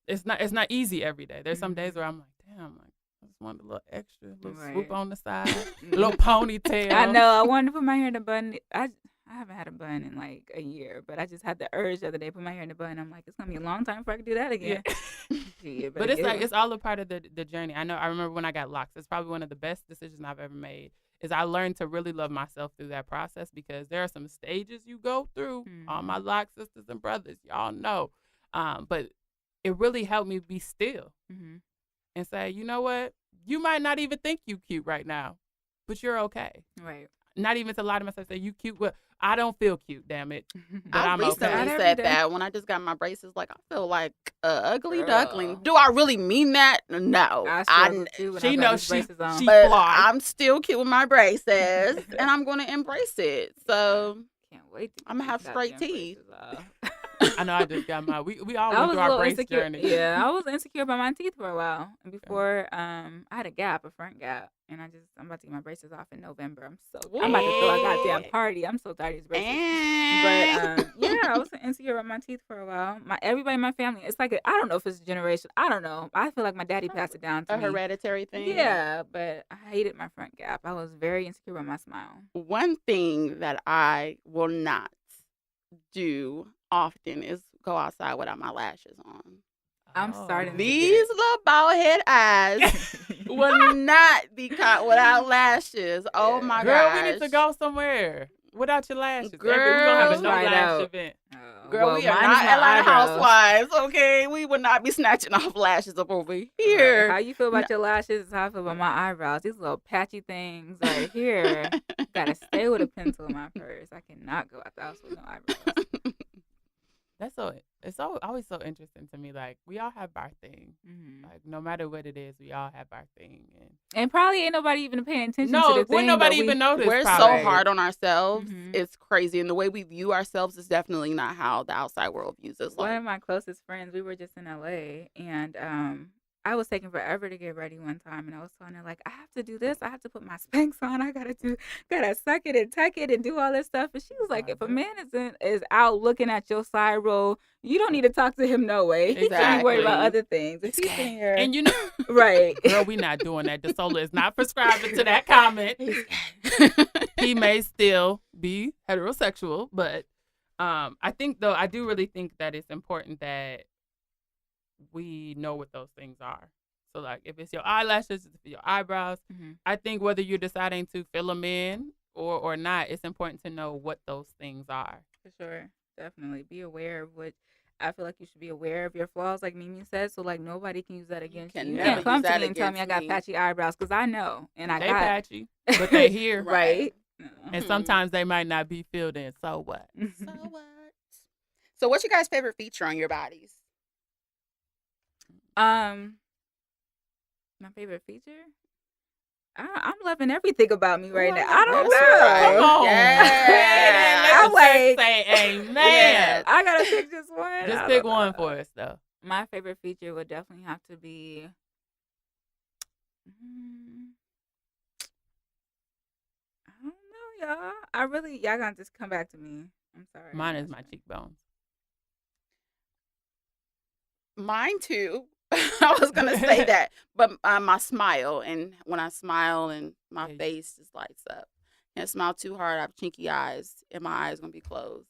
It's not easy every day. There's some days where I'm like, damn, like I just want a little extra, a little swoop Right. on the side, a little ponytail. I know. I wanted to put my hair in a bun. I haven't had a bun in like a year, but I just had the urge the other day to put my hair in a bun. I'm like, it's gonna be a long time before I can do that again. Yeah. Yeah, But it's like it's all a part of the journey. I know. I remember when I got locks. It's probably one of the best decisions I've ever made. Is I learned to really love myself through that process because there are some stages you go through. All my lock sisters and brothers, y'all know. But it really helped me be still and say, you know what? You might not even think you cute right now, but you're okay. Right. Not even to lie to myself, say you cute. Well, I don't feel cute, damn it. But I I'm recently okay. Not every said day. that when I just got my braces. Like I feel like ugly Girl. duckling. Do I really mean that? No. I struggle too when She I got knows these she braces on. she But fly. I'm still cute with my braces, and I'm going to embrace it. So Can't wait to get I'ma these have straight goddamn teeth. braces off. I know I just got my. We all I went was through a our little brace insecure. journey. Yeah, I was insecure about my teeth for a while. And before I had a front gap, and I'm about to get my braces off in November. I'm about to throw a goddamn party. I'm so tired of these braces. But yeah, I was insecure about my teeth for a while. Everybody in my family, it's like I don't know if it's generation. I don't know. I feel like my daddy passed it down to a me. hereditary thing. Yeah, but I hated my front gap. I was very insecure about my smile. One thing that I will not do often is go outside without my lashes on. I'm starting to These little bald head eyes will not be caught without lashes. Oh my Girl, gosh. we need to go somewhere without your lashes. We're gonna Girl, have a no try it lash out. event. Girl, well, we are mine is not my Atlanta eyebrows. housewives, okay? We would not be snatching off lashes up over Right. here. How you feel about your lashes is how I feel about my eyebrows. These little patchy things right here. Gotta stay with a pencil in my purse. I cannot go out the house with no eyebrows. That's it's always so interesting to me. Like we all have our thing. Like no matter what it is, we all have our thing. And probably ain't nobody even paying attention to No, the thing. wouldn't nobody even notice. We're probably. so hard on ourselves. Mhm. It's crazy. And the way we view ourselves is definitely not how the outside world views us. One Like, of my closest friends, we were just in LA, and I was taking forever to get ready one time, and I was telling her like, I have to do this, I have to put my Spanx on, I gotta suck it and tuck it and do all this stuff. And she was like, if a man is out looking at your side roll, you don't need to talk to him no way. He should be worried about Exactly. other things. If he's sitting here, And you know, right? girl, we not doing that. DeSola is not prescribing to that comment. He may still be heterosexual, but I think though I do really think that it's important that we know what those things are. So like if it's your eyelashes, if it's your eyebrows, I think whether you're deciding to fill them in or not, it's important to know what those things are. For sure, definitely be aware of what. I feel like you should be aware of your flaws, like Mimi said, so like nobody can use that against you. can You never can't come use to that me and tell me I against got me. patchy eyebrows because I know, and I They got patchy, but they here. right. And sometimes they might not be filled in. So what? So what? So what's your guys' favorite feature on your bodies? My favorite feature. I'm loving everything about me right Ooh, now. I I don't know. know. Come on. Yeah. I'm like, say amen. Yeah. I gotta pick just one. Just I pick don't one know. for us though. My favorite feature would definitely have to be. I don't know, y'all. Y'all gonna just come back to me. I'm sorry. Mine is my cheekbones. Mine too. I was gonna say that, but my smile, and when I smile and my Yeah. face just lights up. Can't smile too hard. I have chinky eyes, and my eyes gonna be closed.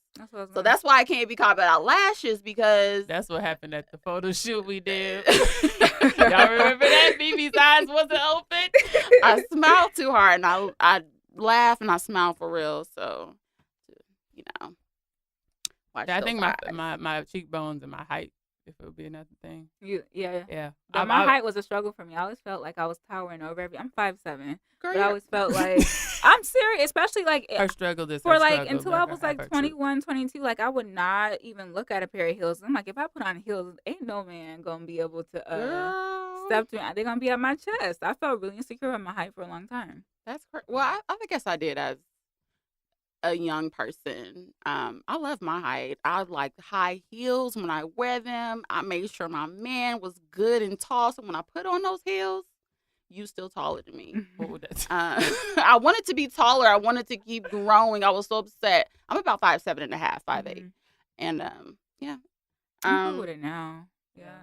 So that's why I can't be caught without lashes because That's what happened at the photo shoot we did. Y'all remember that? BB's eyes wasn't open. I smile too hard, and I laugh and I smile for real. So, you know, watch I those think eyes. my cheekbones and my height, if it would be another thing. Yeah. Yeah. But my height was a struggle for me. I always felt like I was towering over everything. I'm 5'7", Girl, but I always felt like I'm serious, especially like her struggle is for her like struggle, until but I her was have like her 21, 22, like I would not even look at a pair of heels. I'm like, if I put on heels, ain't no man gonna be able to Girl, step through. They're gonna be at my chest. I felt really insecure with my height for a long time. that's well, I guess I did as a young person, I love my height. I like high heels when I wear them. I made sure my man was good and tall. So when I put on those heels, you still taller than me. Oh, that's I wanted to be taller. I wanted to keep growing. I was so upset. I'm about 5'7" and a half, 5'8", Mhm. and yeah. I'm cool with it now. Yeah.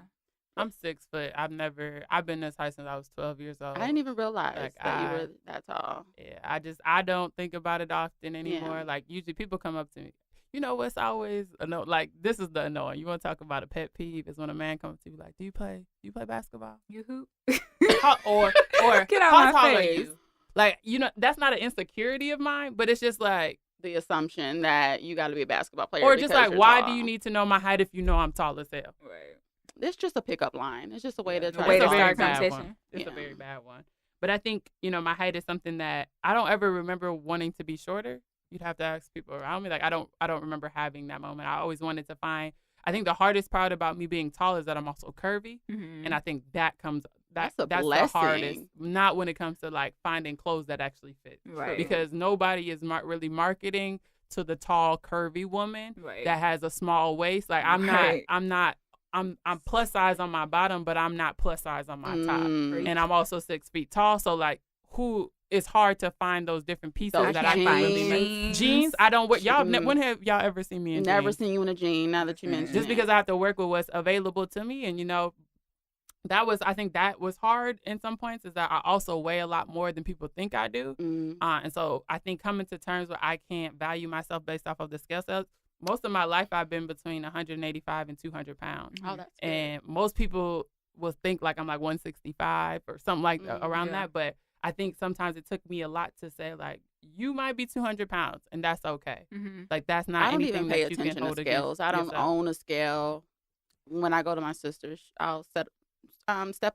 I'm 6 foot. I've been this high since I was 12 years old. I didn't even realize Like, that you were that tall. Yeah, I don't think about it often anymore. Yeah. Like usually people come up to me. You know what's always like this is the annoying. You want to talk about a pet peeve is when a man comes to you like, do you play basketball? You hoop. Or Get out how my tall are face. you? Like, that's not an insecurity of mine, but it's just like, The assumption that you got to be a basketball player. or just because like, you're why tall. do you need to know my height if you know I'm tall as hell? Right. It's just a pickup line. It's just a way to The try way to to solve start it. conversation. It's a Yeah. very bad one. But I think, my height is something that I don't ever remember wanting to be shorter. You'd have to ask people around me. Like, I don't remember having that moment. I always wanted to find, I think the hardest part about me being tall is that I'm also curvy. Mhm. And I think that comes, That's a that's the blessing. hardest. Not when it comes to like finding clothes that actually fit. Right. Because nobody is really marketing to the tall, curvy woman Right. that has a small waist. Like, Right. I'm plus size on my bottom, but I'm not plus size on my top. Mm. And I'm also 6 feet tall. So like, it's hard to find those different pieces Those that I I can't can find really make. jeans. Jeans, I don't wear. Y'all, Mm. when have y'all ever seen me in Never jeans? seen you in a jean. Now that you mentioned Just it. because I have to work with what's available to me, and I think that was hard in some points. Is that I also weigh a lot more than people think I do, Mm. and so I think coming to terms where I can't value myself based off of the scale cells. Most of my life, I've been between 185 and 200 pounds. Oh, that's good. And most people will think like I'm like 165 or something like around yeah. that. But I think sometimes it took me a lot to say like, you might be 200 pounds and that's okay. Mhm. Like that's not I don't anything even pay that you can attention to hold scales. against I don't yourself. own a scale. When I go to my sister's, I'll step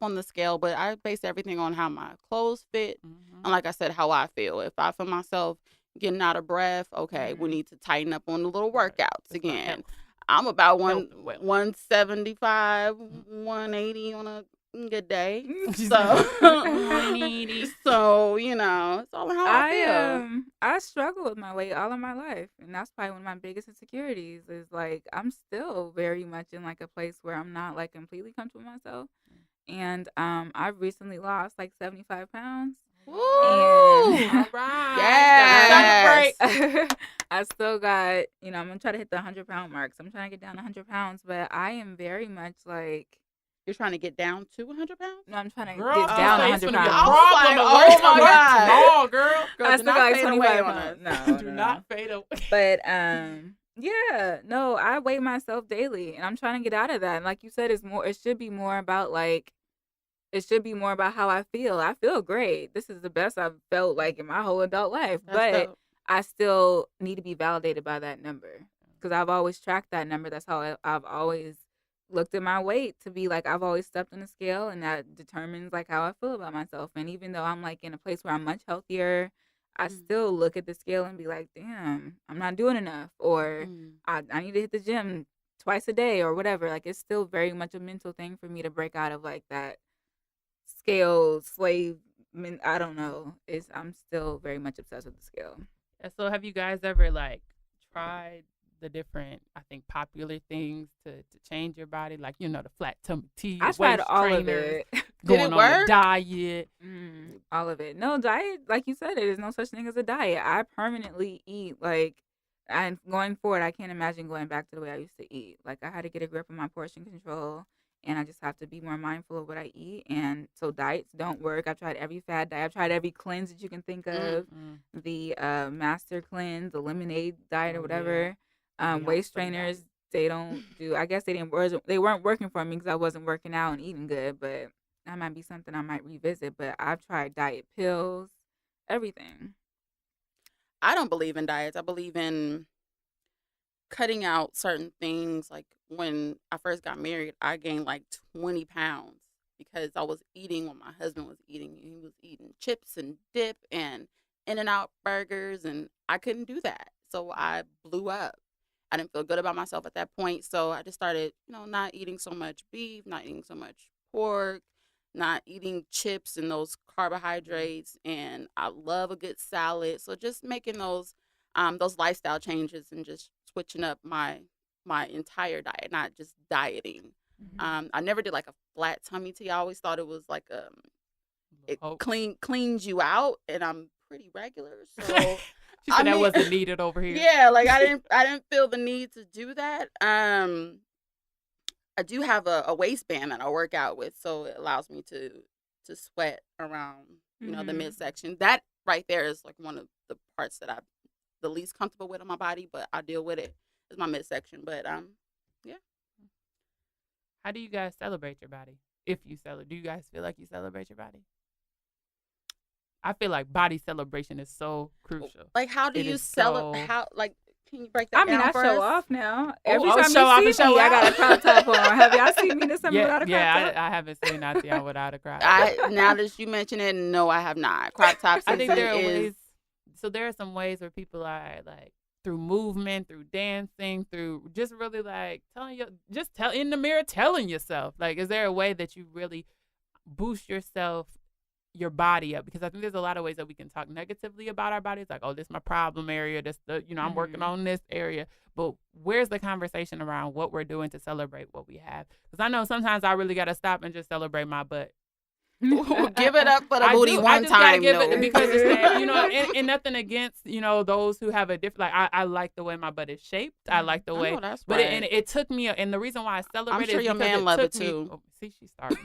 on the scale, but I base everything on how my clothes fit. Mhm. And like I said, how I feel. If I feel myself getting out of breath, okay, we Mhm. need to tighten up on the little Right. workouts It's about again. health. I'm about Health and wealth. 175, 180 on a good day. She's So, like, 180. so it's all in how I feel. I struggle with my weight all of my life, and that's probably one of my biggest insecurities. Is like I'm still very much in like a place where I'm not like completely comfortable with myself, and I've recently lost like 75 pounds. Woo! All right. Yes. I still got, I'm gonna try to hit the 100-pound mark. So I'm trying to get down to 100 pounds, but I am very much like, You're trying to get down to 100 pounds? no, I'm trying to Girl, get down it's 100 gonna be a pounds. I was problem. like, The work's oh my gonna get God. small, girl. Girl, I do still not got like fade 25 away on pounds. us. No, Do no, not fade away. But yeah, no, I weigh myself daily, and I'm trying to get out of that. And like you said, it should be more about how I feel. I feel great. This is the best I've felt like in my whole adult life. That's But dope. I still need to be validated by that number because I've always tracked that number. That's how I've always looked at my weight to be like I've always stepped on the scale, and that determines like how I feel about myself. And even though I'm like in a place where I'm much healthier, I still look at the scale and be like, damn, I'm not doing enough, or I need to hit the gym twice a day or whatever. Like it's still very much a mental thing for me to break out of like that scale slave. I don't know. I'm still very much obsessed with the scale. So have you guys ever like tried the different, I think, popular things to change your body? Like, the flat tummy tea, I tried waist all trainers, of it. going it on a work? diet. All of it. No diet, like you said, there's no such thing as a diet. I permanently eat and going forward, I can't imagine going back to the way I used to eat. Like I had to get a grip on my portion control, and I just have to be more mindful of what I eat. And so diets don't work. I've tried every fad diet. I've tried every cleanse that you can think of. The master cleanse, the lemonade diet or whatever. Waist trainers, they don't do. I guess they weren't working for me because I wasn't working out and eating good. But that might be something I might revisit. But I've tried diet pills, everything. I don't believe in diets. I believe in cutting out certain things. Like when I first got married, I gained like 20 pounds because I was eating what my husband was eating. He was eating chips and dip and In-N-Out burgers, and I couldn't do that. So I blew up. I didn't feel good about myself at that point. So I just started, not eating so much beef, not eating so much pork, not eating chips and those carbohydrates. And I love a good salad. So just making those those lifestyle changes and just switching up my entire diet, not just dieting. I never did like a flat tummy tea. I always thought it was like it Hope. cleans you out, and I'm pretty regular, so She said that wasn't needed over here. yeah, like I didn't feel the need to do that. I do have a waistband that I work out with, so it allows me to sweat around the midsection. That right there is like one of the parts that I'm the least comfortable with on my body, but I deal with it. It's my midsection, but yeah. How do you guys celebrate your body? If you celebrate, do you guys feel like you celebrate your body? I feel like body celebration is so crucial. Like, how do It you is celebrate? so- How, like, can you break that I mean, down I for show us? off now. Every oh, time show off you and see show me, I out. got a crop top on. Have y'all seen me this summer without a crop top? I haven't seen Natia without a crop top. Now that you mention it, no, I have not. Crop top season I think there are is ways. So there are some ways where people are like through movement, through dancing, through just really like tell in the mirror, telling yourself. Like, is there a way that you really boost your body up? Because I think there's a lot of ways that we can talk negatively about our bodies, like, oh, this is my problem area. This, I'm working on this area. But where's the conversation around what we're doing to celebrate what we have? Because I know sometimes I really got to stop and just celebrate my butt. give it up for the booty I one just gotta time, give though. it because it's that, and nothing against those who have a different. Like I like the way my butt is shaped. I like the way, Oh, that's but right. it took me, and the reason why I celebrate sure is your because man it love took it me- too. Oh, see, she started.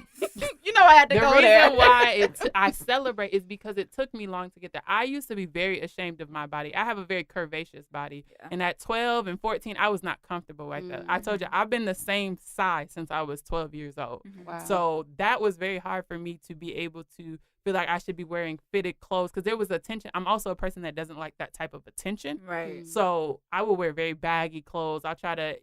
I had to The go reason there. why I celebrate is because it took me long to get there. I used to be very ashamed of my body. I have a very curvaceous body, and at 12 and 14, I was not comfortable like that. I told you I've been the same size since I was 12 years old. Wow. So that was very hard for me to be able to feel like I should be wearing fitted clothes because there was attention. I'm also a person that doesn't like that type of attention. Right. So I would wear very baggy clothes. I try to.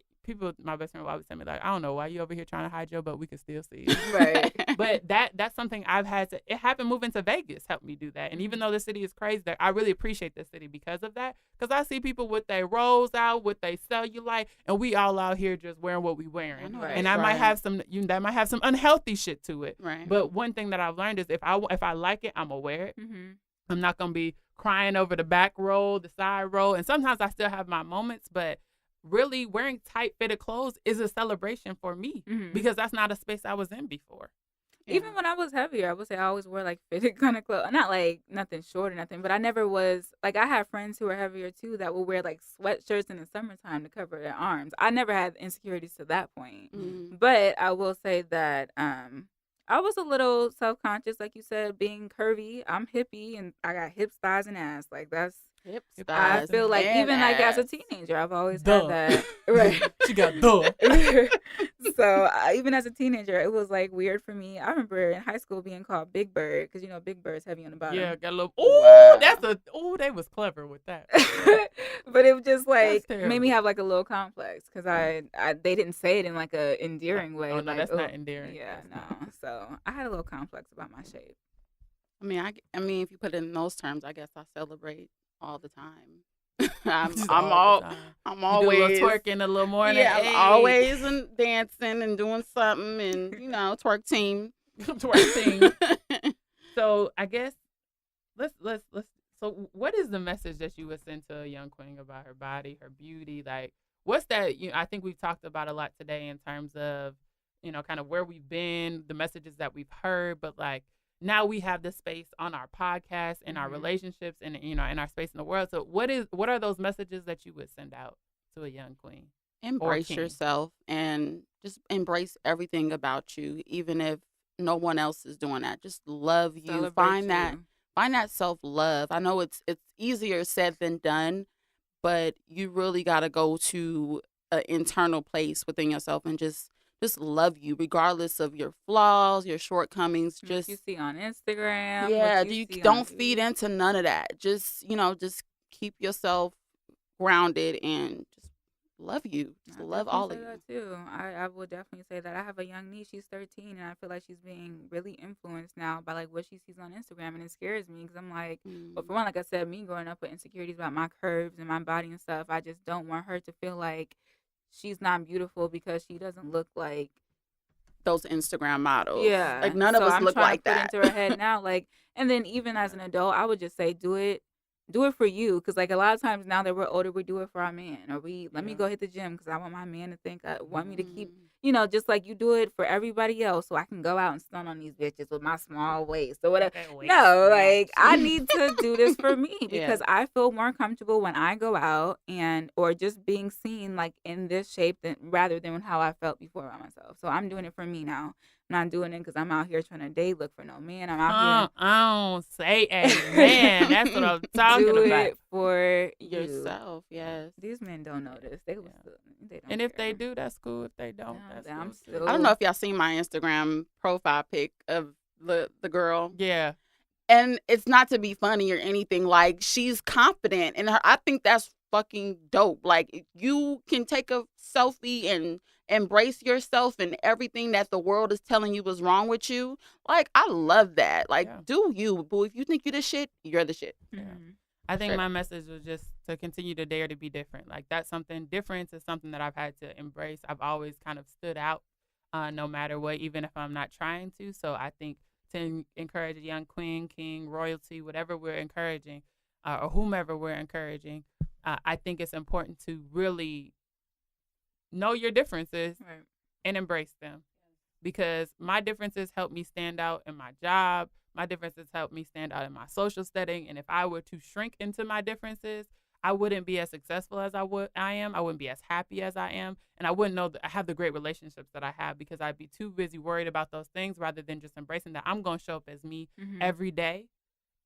My best friend would always tell me, like, I don't know why you over here trying to hide your butt. We can still see it. Right. But that's something I've had to. It happened moving to Vegas helped me do that. And even though the city is crazy, that I really appreciate the city because of that. Because I see people with their rolls out, with their cellulite, and we all out here just wearing what we wearing. Right. And I might have some. That might have some unhealthy shit to it. Right. But one thing that I've learned is if I like it, I'm gonna wear it. Mm-hmm. I'm not gonna be crying over the back roll, the side roll, and sometimes I still have my moments, but really wearing tight fitted clothes is a celebration for me because that's not a space I was in before. Even when I was heavier, I would say I always wore like fitted kind of clothes. Not like nothing short or nothing, but I never was like, I have friends who are heavier too that will wear like sweatshirts in the summertime to cover their arms. I never had insecurities to that point. But I will say that I was a little self-conscious, like you said, being curvy. I'm hippie and I got hips, thighs, and ass. Like that's Hip I thighs feel like and even like as a ass. teenager, I've always Duh. had that. Right. She got duh. So even as a teenager, it was like weird for me. I remember in high school being called Big Bird because Big Bird's heavy on the bottom. Yeah, got a little. Wow. They was clever with that. But it was just like That's made me terrible. have like a little complex because they didn't say it in like a endearing way. Oh, no, like, that's not endearing. Yeah, That's no. So I had a little complex about my shape. I mean, if you put it in those terms, I guess I celebrate all the time. I'm Just all the time. I'm You do a always little twerking a little more. Yeah, I'm always dancing and doing something, and twerk team. twerking. So I guess let's. So what is the message that you would send to a young queen about her body, her beauty? Like, what's that? I think we've talked about a lot today in terms of kind of where we've been, the messages that we've heard, but like. Now we have this space on our podcast and our relationships and in our space in the world. So what are those messages that you would send out to a young queen? Embrace king. yourself and just embrace everything about you, even if no one else is doing that. Just love you. Celebrate Find you. that self-love. I know it's easier said than done, but you really got to go to an internal place within yourself and just love you regardless of your flaws, your shortcomings. What Just you see on Instagram. yeah, what you see don't on feed TV. into none of that. Just keep yourself grounded and just love you. Just I love definitely all say of you. that too. I would definitely say that. I have a young niece. She's 13, and I feel like she's being really influenced now by like what she sees on Instagram, and it scares me because I'm like, well, for one, like I said, me growing up with insecurities about my curves and my body and stuff, I just don't want her to feel like she's not beautiful because she doesn't look like Those Instagram models. yeah. Like none of So us I'm look trying like to put that. into her head now, like, and then even as an adult, I would just say do it do it for you, because like a lot of times now that we're older, we do it for our man, or let me Yeah. go hit the gym because I want my man to think I want me to keep, Mm. just like you do it for everybody else, so I can go out and stun on these bitches with my small waist or whatever. That waist No, snatch. like I need to do this for me Yeah. because I feel more comfortable when I go out and or just being seen like in this shape than rather than how I felt before by myself. So I'm doing it for me now. I'm not doing it because I'm out here trying to date, look for no man. I'm out I don't say amen. That's what I'm here talking do about. it for you. Yourself, yes. These men don't know this. They will still, they don't And if they care. do, that's cool. If they don't, No, that's then I'm cool too. still- I don't know if y'all seen my Instagram profile pic of the girl. Yeah. And it's not to be funny or anything. Like, she's confident, and I think that's fucking dope. Like, you can take a selfie and embrace yourself and everything that the world is telling you was wrong with you. Like, I love that. Like, Yeah. do you, boo? If you think you the shit, you're the shit. Yeah. Mhm. I think Straight my up. message was just to continue to dare to be different. Like that's something different is something that I've had to embrace. I've always kind of stood out, no matter what, even if I'm not trying to. So I think to encourage a young queen, king, royalty, whatever we're encouraging, or whomever we're encouraging, I think it's important to really know your differences Right. and embrace them. Because my differences help me stand out in my job. My differences help me stand out in my social setting. And if I were to shrink into my differences, I wouldn't be as successful as I am. I wouldn't be as happy as I am. And I wouldn't know that I have the great relationships that I have because I'd be too busy worried about those things rather than just embracing that I'm going to show up as me Mhm. every day.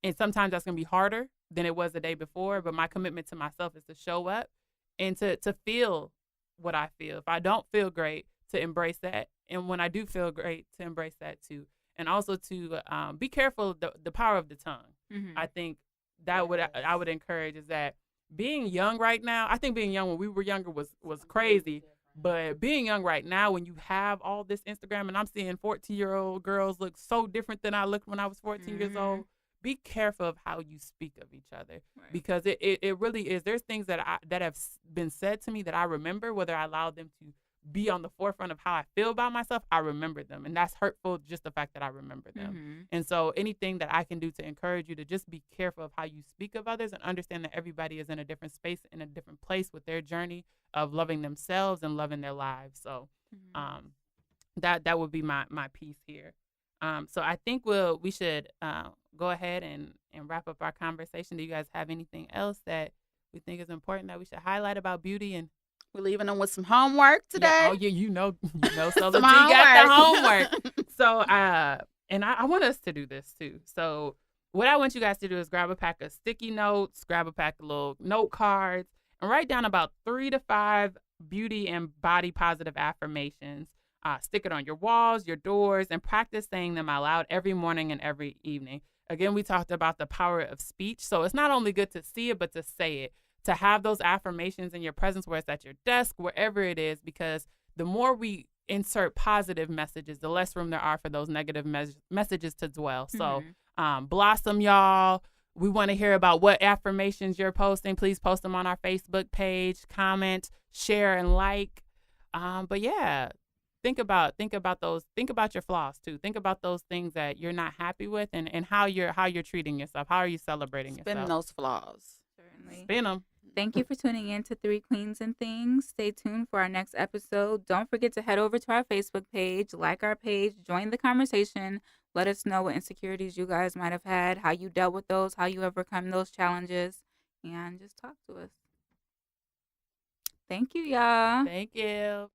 And sometimes that's going to be harder than it was the day before. But my commitment to myself is to show up and to feel what I feel. If I don't feel great, to embrace that. And when I do feel great, to embrace that too. And also to be careful of the power of the tongue. Mhm. I think that I would encourage is that being young right now, I think being young when we were younger was crazy. But being young right now, when you have all this Instagram and I'm seeing 14-year-old girls look so different than I looked when I was 14 years Mhm. old, be careful of how you speak of each other. Right. Because it really is. There's things that have been said to me that I remember, whether I allowed them to be on the forefront of how I feel about myself, I remember them. And that's hurtful, just the fact that I remember them. Mhm. And so anything that I can do to encourage you to just be careful of how you speak of others and understand that everybody is in a different space, in a different place with their journey of loving themselves and loving their lives. So Mhm. that would be my piece here. So I think we should go ahead and wrap up our conversation. Do you guys have anything else that we think is important that we should highlight about beauty? And We're leaving them with some homework today. yeah, oh yeah, you know, so the Some T got the homework. homework. So and I want us to do this too. So what I want you guys to do is grab a pack of sticky notes, grab a pack of little note cards, and write down about 3 to 5 beauty and body positive affirmations. Stick it on your walls, your doors, and practice saying them out loud every morning and every evening. Again, we talked about the power of speech. So it's not only good to see it, but to say it, to have those affirmations in your presence, where it's at your desk, wherever it is, because the more we insert positive messages, the less room there are for those negative messages to dwell. So blossom, y'all. We want to hear about what affirmations you're posting. Please post them on our Facebook page, comment, share, and like. But yeah, think about those. Think about your flaws too. Think about those things that you're not happy with, and how you're treating yourself. How are you celebrating Spin yourself? those flaws. Certainly. Spin them. Thank you for tuning in to Three Queens and Things. Stay tuned for our next episode. Don't forget to head over to our Facebook page, like our page, join the conversation. Let us know what insecurities you guys might have had, how you dealt with those, how you overcome those challenges, and just talk to us. Thank you, y'all. Thank you.